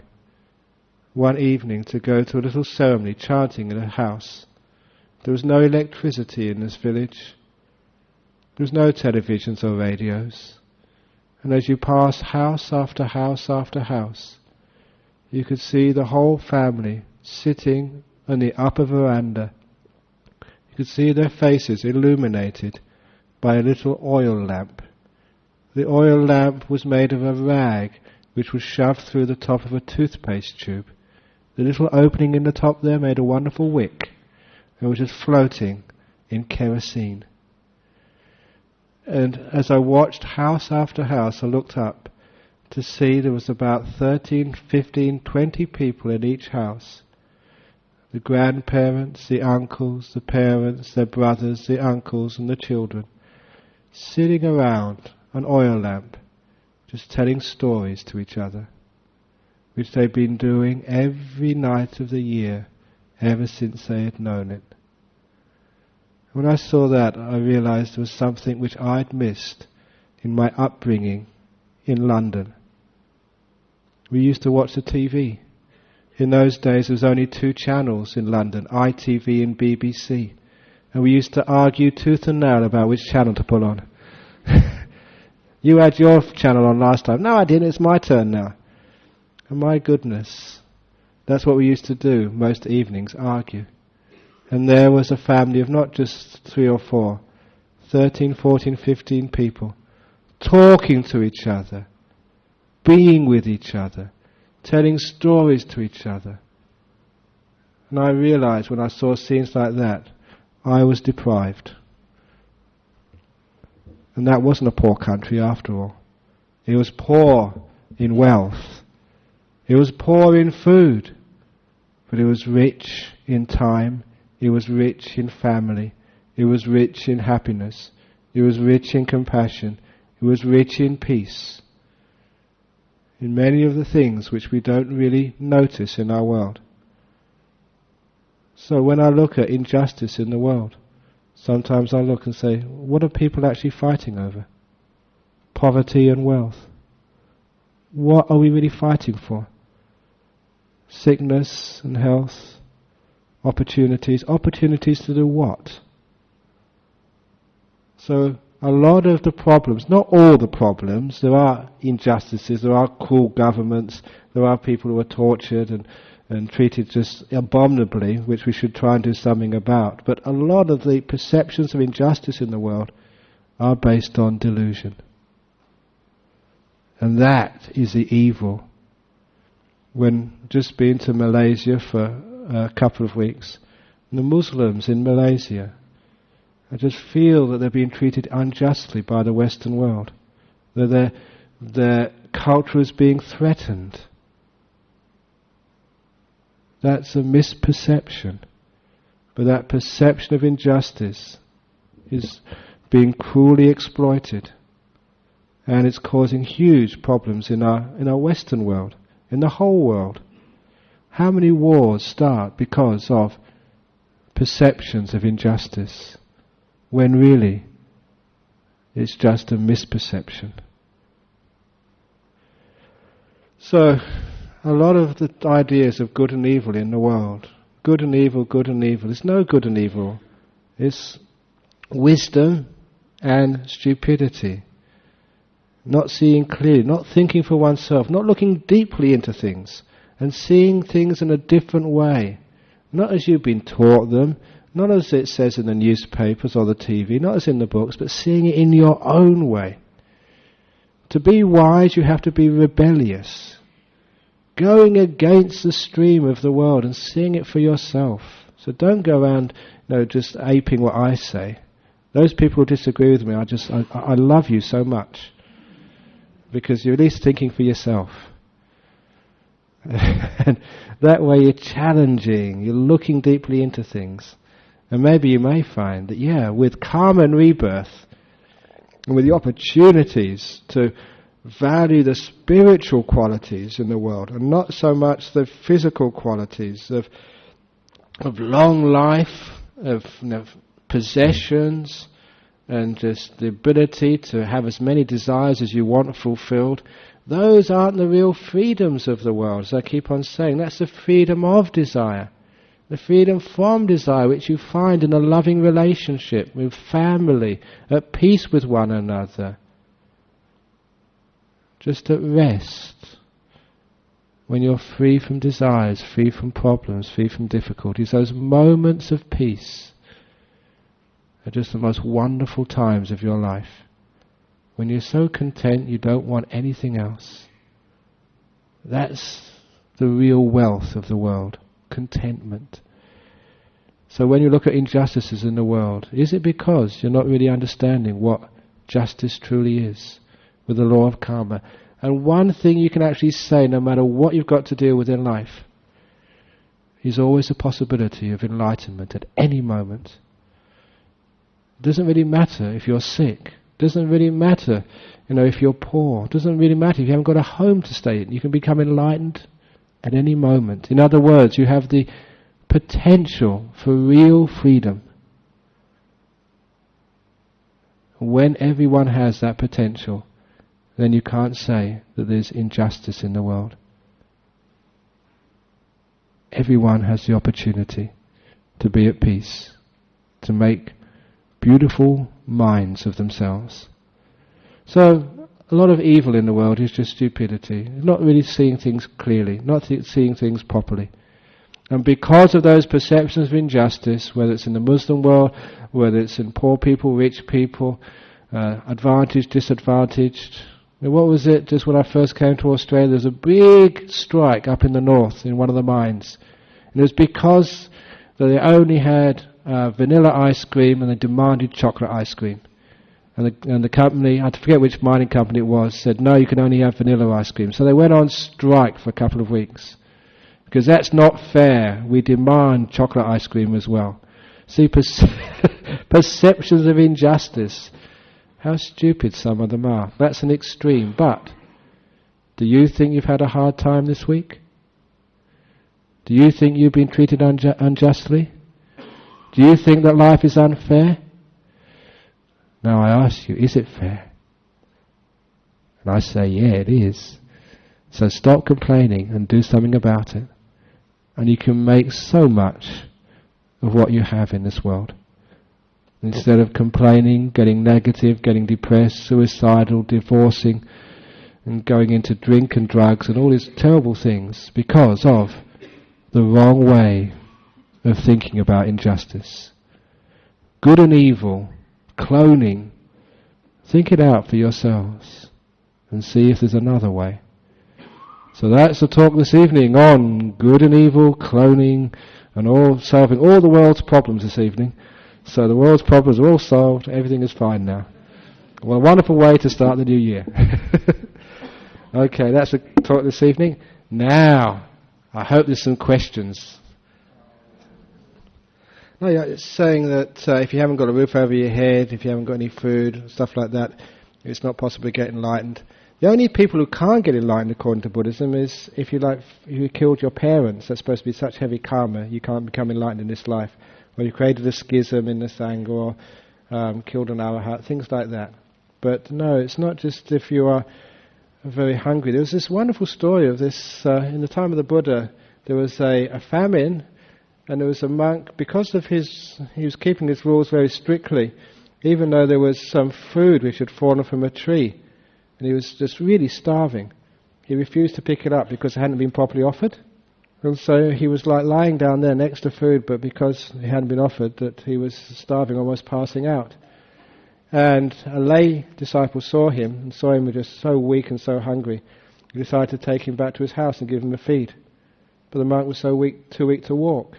one evening to go to a little ceremony, chanting in a house. There was no electricity in this village. There was no televisions or radios. And as you pass house after house after house, you could see the whole family sitting on the upper veranda. You could see their faces illuminated by a little oil lamp. The oil lamp was made of a rag which was shoved through the top of a toothpaste tube. The little opening in the top there made a wonderful wick, and was just floating in kerosene. And as I watched house after house, I looked up to see there was about 13, 15, 20 people in each house. The grandparents, the uncles, the parents, their brothers, the uncles and the children, sitting around an oil lamp, just telling stories to each other, which they've been doing every night of the year ever since they had known it. When I saw that, I realized there was something which I'd missed in my upbringing in London. We used to watch the TV. In those days there was only 2 channels in London, ITV and BBC. And we used to argue tooth and nail about which channel to put on. You had your channel on last time. No, I didn't, it's my turn now. And my goodness, that's what we used to do most evenings, argue. And there was a family of not just 3 or 4, 13, 14, 15 people, talking to each other, being with each other, telling stories to each other. And I realized when I saw scenes like that, I was deprived. And that wasn't a poor country after all. It was poor in wealth. It was poor in food. But it was rich in time. It was rich in family. It was rich in happiness. It was rich in compassion. It was rich in peace. In many of the things which we don't really notice in our world. So when I look at injustice in the world, sometimes I look and say, what are people actually fighting over? Poverty and wealth. What are we really fighting for? Sickness and health, opportunities. Opportunities to do what? So a lot of the problems, not all the problems, there are injustices, there are cruel governments, there are people who are tortured and treated just abominably, which we should try and do something about. But a lot of the perceptions of injustice in the world are based on delusion. And that is the evil. When just been to Malaysia for a couple of weeks, the Muslims in Malaysia, I just feel that they're being treated unjustly by the Western world. That their culture is being threatened. That's a misperception. But that perception of injustice is being cruelly exploited. And it's causing huge problems in our Western world, in the whole world. How many wars start because of perceptions of injustice, when really it's just a misperception? So, a lot of the ideas of good and evil in the world, good and evil, there's no good and evil. It's wisdom and stupidity. Not seeing clearly, not thinking for oneself, not looking deeply into things, and seeing things in a different way. Not as you've been taught them, not as it says in the newspapers or the TV, not as in the books, but seeing it in your own way. To be wise, you have to be rebellious. Going against the stream of the world and seeing it for yourself. So don't go around, just aping what I say. Those people who disagree with me, I love you so much. Because you're at least thinking for yourself. And that way you're challenging, you're looking deeply into things. And maybe you may find that, with karma and rebirth, and with the opportunities to value the spiritual qualities in the world, and not so much the physical qualities of long life, of possessions, and just the ability to have as many desires as you want fulfilled. Those aren't the real freedoms of the world, as I keep on saying. That's the freedom of desire. The freedom from desire which you find in a loving relationship with family, at peace with one another. Just at rest. When you're free from desires, free from problems, free from difficulties. Those moments of peace are just the most wonderful times of your life. When you're so content you don't want anything else. That's the real wealth of the world. Contentment. So when you look at injustices in the world, is it because you're not really understanding what justice truly is with the law of karma? And one thing you can actually say, no matter what you've got to deal with in life, is always a possibility of enlightenment at any moment. It doesn't really matter if you're sick. It doesn't really matter, if you're poor. It doesn't really matter if you haven't got a home to stay in. You can become enlightened at any moment. In other words, you have the potential for real freedom. When everyone has that potential, then you can't say that there's injustice in the world. Everyone has the opportunity to be at peace, to make beautiful minds of themselves. So, a lot of evil in the world is just stupidity. Not really seeing things clearly, not seeing things properly. And because of those perceptions of injustice, whether it's in the Muslim world, whether it's in poor people, rich people, advantaged, disadvantaged. What was it just when I first came to Australia? There was a big strike up in the north in one of the mines. And it was because they only had vanilla ice cream and they demanded chocolate ice cream. And the company, I forget which mining company it was, said, no, you can only have vanilla ice cream. So they went on strike for a couple of weeks. Because that's not fair. We demand chocolate ice cream as well. See, perceptions of injustice. How stupid some of them are. That's an extreme. But do you think you've had a hard time this week? Do you think you've been treated unjustly? Do you think that life is unfair? Now I ask you, is it fair? And I say, yeah, it is. So stop complaining and do something about it. And you can make so much of what you have in this world. Instead of complaining, getting negative, getting depressed, suicidal, divorcing, and going into drink and drugs and all these terrible things because of the wrong way of thinking about injustice. Good and evil, cloning, think it out for yourselves and see if there's another way. So that's the talk this evening on good and evil, cloning, and solving all the world's problems this evening. So the world's problems are all solved, everything is fine now. What a wonderful way to start the new year. Okay, that's the talk this evening. Now, I hope there's some questions. No, yeah, it's saying that if you haven't got a roof over your head, if you haven't got any food, stuff like that, it's not possible to get enlightened. The only people who can't get enlightened according to Buddhism is if you killed your parents. That's supposed to be such heavy karma, you can't become enlightened in this life. Or you created a schism in the Sangha, or killed an arahat, things like that. But no, it's not just if you are very hungry. There was this wonderful story of this, in the time of the Buddha, there was a famine, and there was a monk, because of he was keeping his rules very strictly, even though there was some food which had fallen from a tree, and he was just really starving. He refused to pick it up because it hadn't been properly offered. And so he was like lying down there next to food, but because it hadn't been offered, that he was starving, almost passing out. And a lay disciple saw him, and saw him just so weak and so hungry. He decided to take him back to his house and give him a feed. But the monk was so weak, too weak to walk.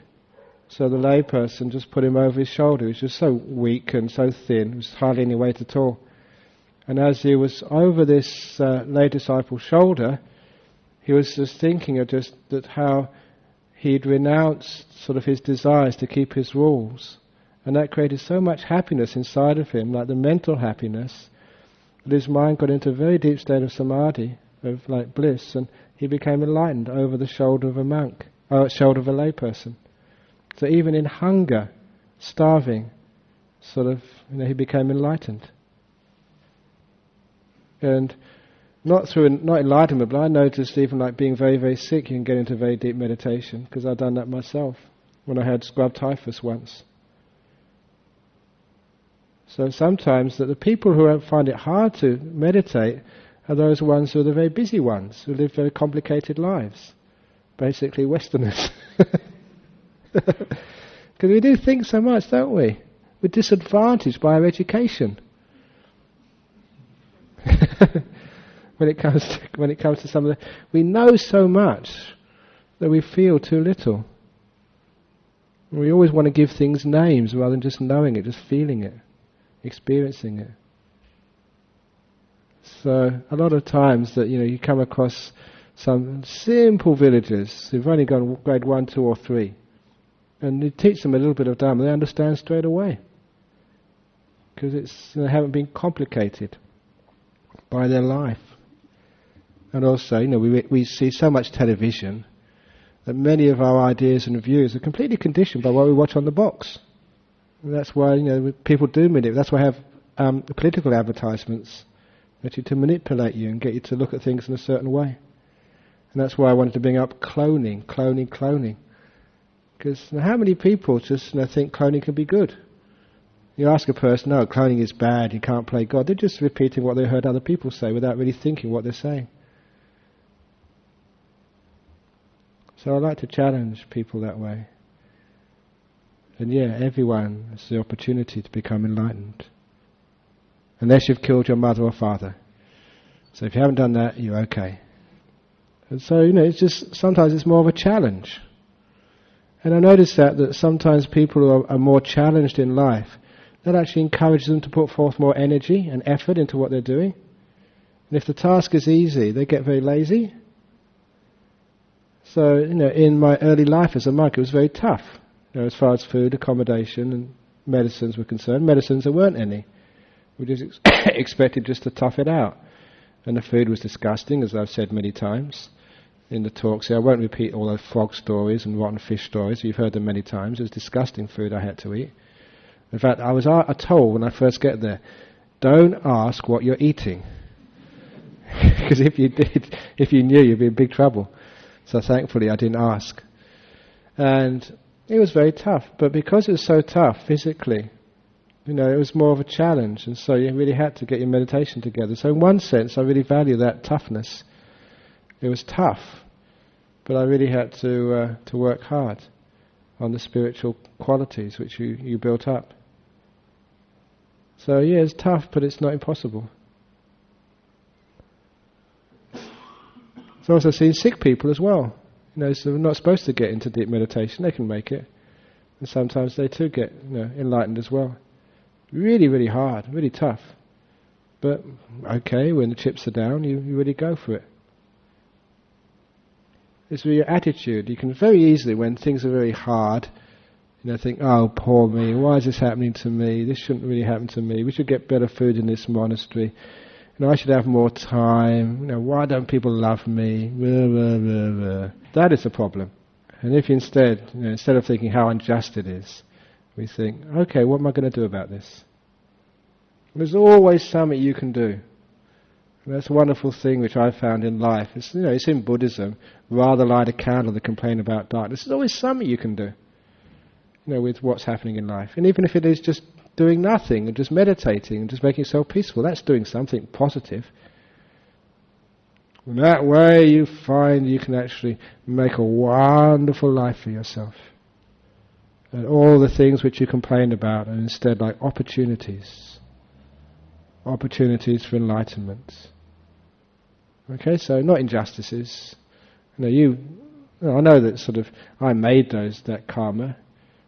So the lay person just put him over his shoulder. He was just so weak and so thin, there was hardly any weight at all. And as he was over this lay disciple's shoulder, he was just thinking of just that how he'd renounced sort of his desires to keep his rules. And that created so much happiness inside of him, like the mental happiness, that his mind got into a very deep state of samadhi, of like bliss, and he became enlightened over the shoulder of a monk, shoulder of a lay person. So even in hunger, starving, sort of, he became enlightened. And not enlightenment, but I noticed even like being very, very sick, you can get into very deep meditation, because I've done that myself when I had scrub typhus once. So sometimes that the people who find it hard to meditate are those ones who are the very busy ones, who live very complicated lives. Basically Westerners. Because we do think so much, don't we? We're disadvantaged by our education. When it comes to some of the, we know so much that we feel too little. We always want to give things names rather than just knowing it, just feeling it, experiencing it. So a lot of times that you come across some simple villagers who've only gone grade 1, 2 or 3, and you teach them a little bit of Dharma, they understand straight away, because they haven't been complicated by their life. And also, we see so much television that many of our ideas and views are completely conditioned by what we watch on the box. And that's why people do manipulate. That's why I have political advertisements, actually to manipulate you and get you to look at things in a certain way. And that's why I wanted to bring up cloning. Because how many people just think cloning can be good? You ask a person, no, cloning is bad, you can't play God. They're just repeating what they heard other people say without really thinking what they're saying. So I like to challenge people that way. And yeah, everyone has the opportunity to become enlightened. Unless you've killed your mother or father. So if you haven't done that, you're okay. And so, it's just, sometimes it's more of a challenge. And I notice that sometimes people who are more challenged in life, that actually encourages them to put forth more energy and effort into what they're doing. And if the task is easy, they get very lazy. So, in my early life as a monk, it was very tough. As far as food, accommodation and medicines were concerned. Medicines, there weren't any. We just expected just to tough it out. And the food was disgusting, as I've said many times in the talks. I won't repeat all those frog stories and rotten fish stories. You've heard them many times. It was disgusting food I had to eat. In fact, I was told when I first get there, don't ask what you're eating. Because if you knew, you'd be in big trouble. So thankfully I didn't ask. And it was very tough. But because it was so tough physically, it was more of a challenge. And so you really had to get your meditation together. So in one sense, I really value that toughness. It was tough. But I really had to work hard on the spiritual qualities which you built up. So yeah, it's tough, but it's not impossible. I've also seen sick people as well. So they're not supposed to get into deep meditation. They can make it. And sometimes they too get enlightened as well. Really, really hard, really tough. But okay, when the chips are down, you really go for it. It's with your attitude. You can very easily, when things are very hard, think, oh, poor me, why is this happening to me? This shouldn't really happen to me. We should get better food in this monastery. I should have more time. Why don't people love me? Blah, blah, blah, blah. That is the problem. And if instead of thinking how unjust it is, we think, okay, what am I going to do about this? There's always something you can do. And that's a wonderful thing which I found in life. It's in Buddhism. Rather light a candle than complain about darkness. There's always something you can do. With what's happening in life. And even if it is just doing nothing and just meditating and just making yourself peaceful, that's doing something positive. And that way you find you can actually make a wonderful life for yourself. And all the things which you complain about are instead like opportunities. Opportunities for enlightenment. Okay, so not injustices. I know that I made that karma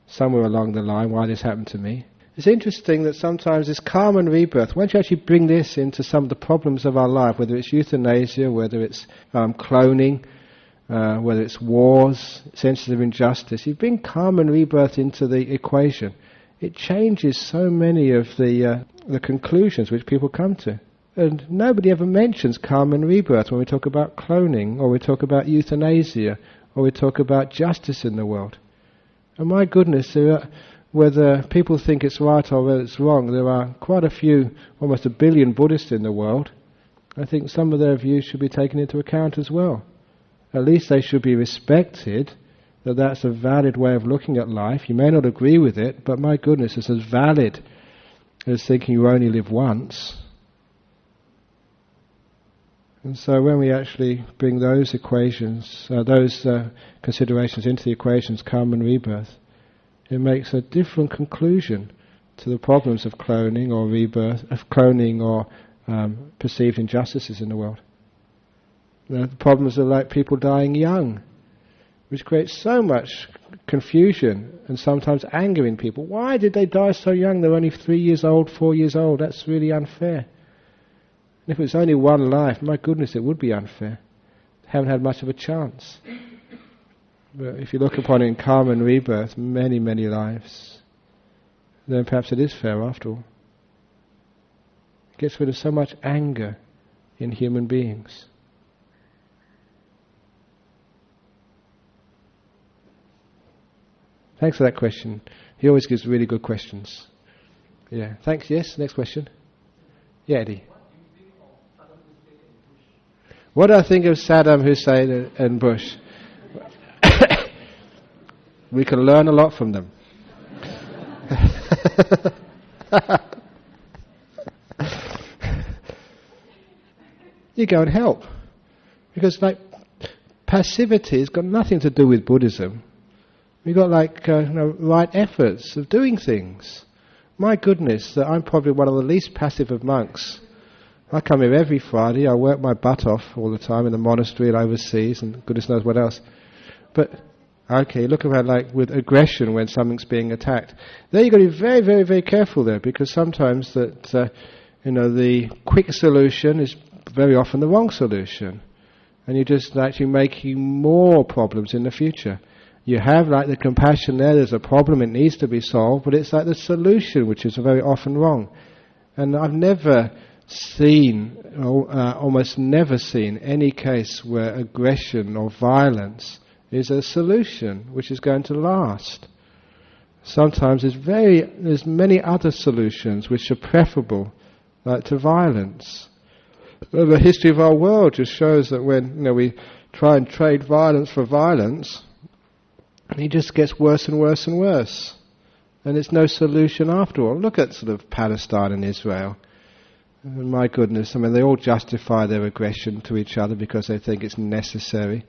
somewhere along the line, why this happened to me. It's interesting that sometimes this karma and rebirth, once you actually bring this into some of the problems of our life, whether it's euthanasia, whether it's cloning, whether it's wars, senses of injustice, you bring karma and rebirth into the equation. It changes so many of the conclusions which people come to. And nobody ever mentions karma and rebirth when we talk about cloning, or we talk about euthanasia, or we talk about justice in the world. And my goodness, whether people think it's right or whether it's wrong, there are quite a few, almost 1 billion Buddhists in the world. I think some of their views should be taken into account as well. At least they should be respected, that that's a valid way of looking at life. You may not agree with it, but my goodness, it's as valid as thinking you only live once. And so when we actually bring those equations, considerations into the equations, karma and rebirth, it makes a different conclusion to the problems of cloning or rebirth, of cloning or perceived injustices in the world. The problems are like people dying young, which creates so much confusion and sometimes anger in people. Why did they die so young? They're only 3 years old, 4 years old. That's really unfair. And if it's only one life, my goodness, it would be unfair. They haven't had much of a chance. But if you look upon it in karma and rebirth, many, many lives, then perhaps it is fair after all. It gets rid of so much anger in human beings. Thanks for that question. He always gives really good questions. Yeah. Thanks. Yes. Next question. Yeah, Eddie. What do I think of Saddam Hussein and Bush? We can learn a lot from them. You go and help. Because passivity has got nothing to do with Buddhism. We've got right efforts of doing things. My goodness, that I'm probably one of the least passive of monks. I come here every Friday, I work my butt off all the time in the monastery and overseas, and goodness knows what else. But, okay, look about with aggression when something's being attacked. There you've got to be very, very, very careful there, because sometimes that, the quick solution is very often the wrong solution. And you're just actually making more problems in the future. You have the compassion there's a problem, it needs to be solved, but it's the solution which is very often wrong. And I've never seen, almost never seen, any case where aggression or violence is a solution which is going to last. Sometimes there's many other solutions which are preferable to violence. Well, the history of our world just shows that when we try and trade violence for violence, it just gets worse and worse and worse. And there's no solution after all. Look at sort of Palestine and Israel. And my goodness, they all justify their aggression to each other because they think it's necessary.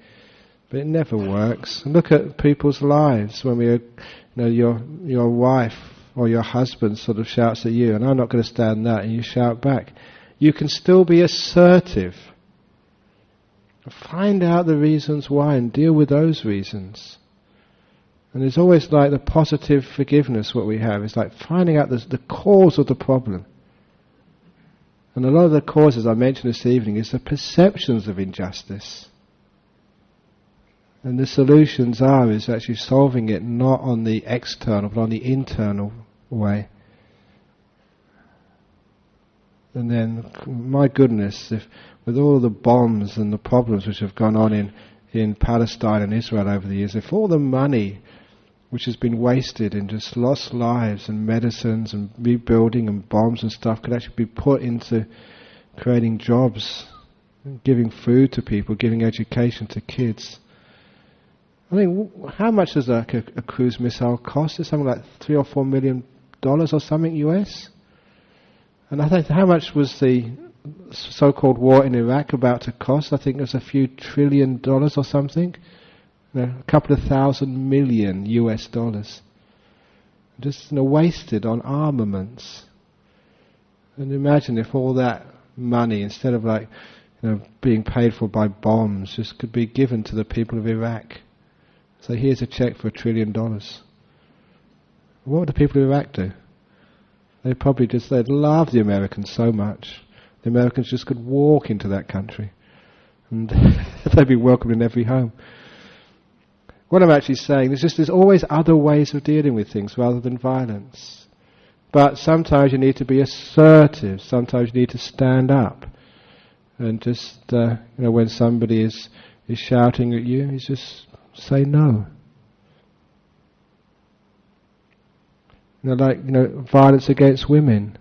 But it never works. And look at people's lives when your wife or your husband sort of shouts at you, and I'm not going to stand that, and you shout back. You can still be assertive. Find out the reasons why and deal with those reasons. And it's always the positive forgiveness what we have. It's finding out the cause of the problem. And a lot of the causes I mentioned this evening is the perceptions of injustice. And the solutions is actually solving it not on the external but on the internal way. And then, my goodness, if with all the bombs and the problems which have gone on in Palestine and Israel over the years, if all the money which has been wasted in just lost lives and medicines and rebuilding and bombs and stuff could actually be put into creating jobs, giving food to people, giving education to kids. How much does a cruise missile cost? It's something like $3 or $4 million or something US. And I think how much was the so-called war in Iraq about to cost? I think it was a few $1 trillion or something. A couple of 1,000 million US dollars. Just wasted on armaments. And imagine if all that money, instead of being paid for by bombs, just could be given to the people of Iraq. So here's a check for $1 trillion. What would the people of Iraq do? They'd probably they'd love the Americans so much. The Americans just could walk into that country. And they'd be welcomed in every home. What I'm actually saying, there's always other ways of dealing with things rather than violence. But sometimes you need to be assertive. Sometimes you need to stand up. And just, when somebody is shouting at you, just say no. Violence against women.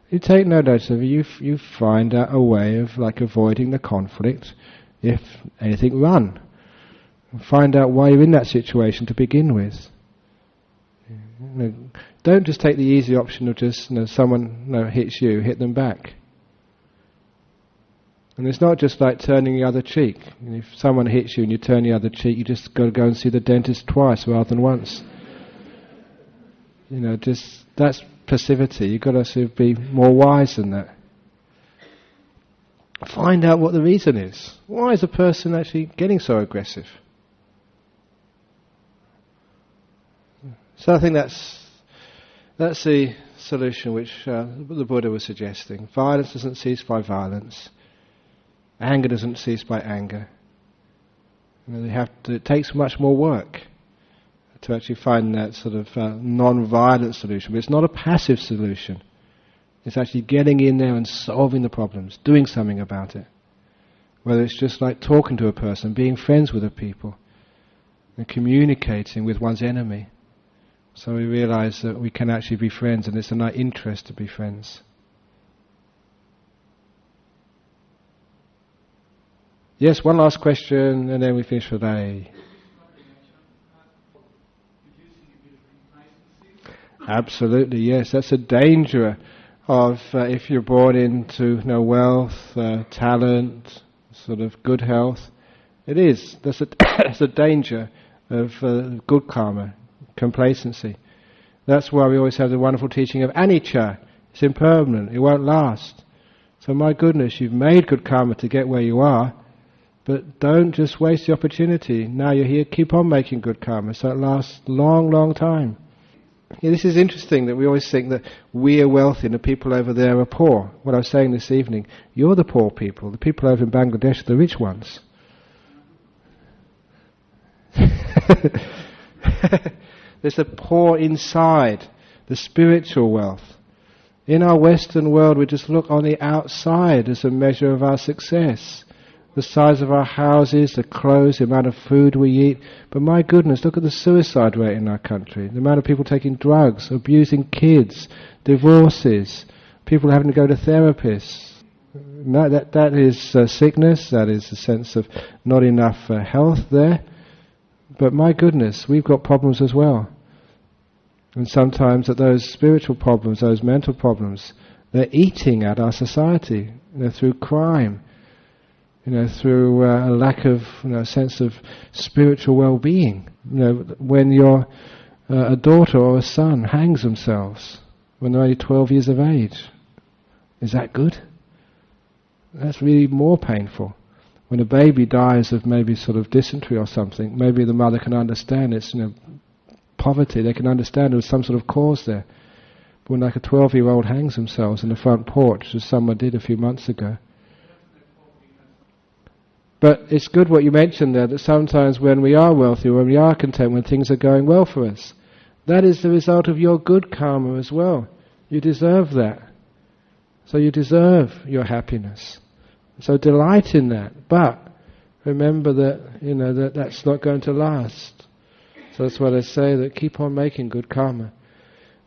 You take no notice of it. You find out a way of avoiding the conflict. If anything, run. Find out why you're in that situation to begin with. Don't just take the easy option of just someone hits you, hit them back. And it's not just turning the other cheek. If someone hits you and you turn the other cheek, you just got to go and see the dentist twice rather than once. That's passivity. You've got to sort of be more wise than that. Find out what the reason is. Why is a person actually getting so aggressive? So I think that's the solution which the Buddha was suggesting. Violence doesn't cease by violence. Anger doesn't cease by anger. It takes much more work to actually find that sort of non-violent solution. But it's not a passive solution. It's actually getting in there and solving the problems, doing something about it. Whether it's just talking to a person, being friends with the people, and communicating with one's enemy. So we realize that we can actually be friends, and it's in our interest to be friends. Yes, one last question, and then we finish for the day. Absolutely, yes. That's a danger of if you're born into wealth, talent, sort of good health. There's a danger of good karma, complacency. That's why we always have the wonderful teaching of anicca. It's impermanent, it won't last. So my goodness, you've made good karma to get where you are, but don't just waste the opportunity. Now you're here, keep on making good karma so it lasts a long, long time. This is interesting that we always think that we are wealthy and the people over there are poor. What I was saying this evening, you're the poor people. The people over in Bangladesh are the rich ones. There's the poor inside, the spiritual wealth. In our Western world, we just look on the outside as a measure of our success. The size of our houses, the clothes, the amount of food we eat. But my goodness, look at the suicide rate in our country. The amount of people taking drugs, abusing kids, divorces, people having to go to therapists. No, that is sickness, that is a sense of not enough health there. But my goodness, we've got problems as well. And sometimes that those spiritual problems, those mental problems, they're eating at our society, through crime, through a lack of sense of spiritual well-being. When a daughter or a son hangs themselves when they're only 12 years of age, is that good? That's really more painful. When a baby dies of maybe sort of dysentery or something, maybe the mother can understand it's poverty, they can understand there was some sort of cause there. But when like a 12-year-old hangs themselves in the front porch, as someone did a few months ago. But it's good what you mentioned there, that sometimes when we are wealthy, when we are content, when things are going well for us, that is the result of your good karma as well. You deserve that. So you deserve your happiness. So delight in that. But remember that that's not going to last. So that's why they say that keep on making good karma.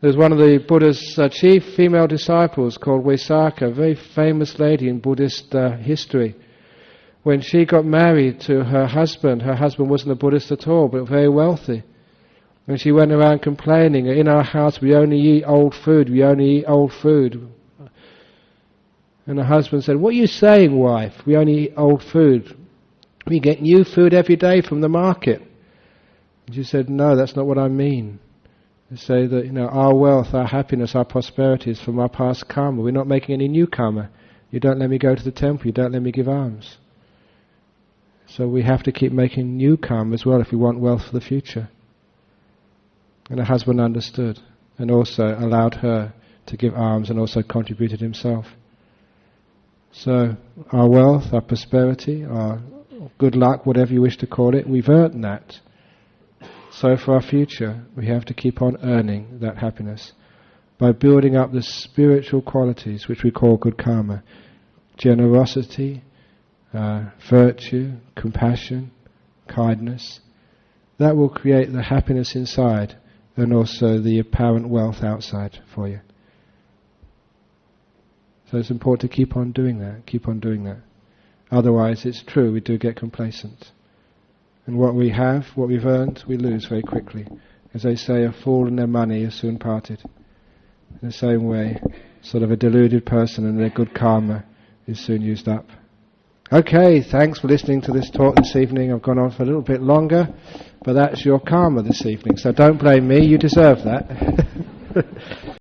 There's one of the Buddha's chief female disciples called Vaisakha, a very famous lady in Buddhist history. When she got married to her husband wasn't a Buddhist at all, but very wealthy. And she went around complaining, in our house we only eat old food, And her husband said, what are you saying, wife? We only eat old food. We get new food every day from the market. And she said, no, that's not what I mean. They say that our wealth, our happiness, our prosperity is from our past karma. We're not making any new karma. You don't let me go to the temple, you don't let me give alms. So we have to keep making new karma as well if we want wealth for the future. And her husband understood and also allowed her to give alms and also contributed himself. So our wealth, our prosperity, our good luck, whatever you wish to call it, we've earned that. So for our future, we have to keep on earning that happiness by building up the spiritual qualities which we call good karma. Generosity, virtue, compassion, kindness. That will create the happiness inside and also the apparent wealth outside for you. So it's important to keep on doing that, Otherwise, it's true, we do get complacent. And what we have, what we've earned, we lose very quickly. As they say, a fool and their money are soon parted. In the same way, sort of a deluded person and their good karma is soon used up. Okay, thanks for listening to this talk this evening. I've gone on for a little bit longer, but that's your karma this evening. So don't blame me, you deserve that.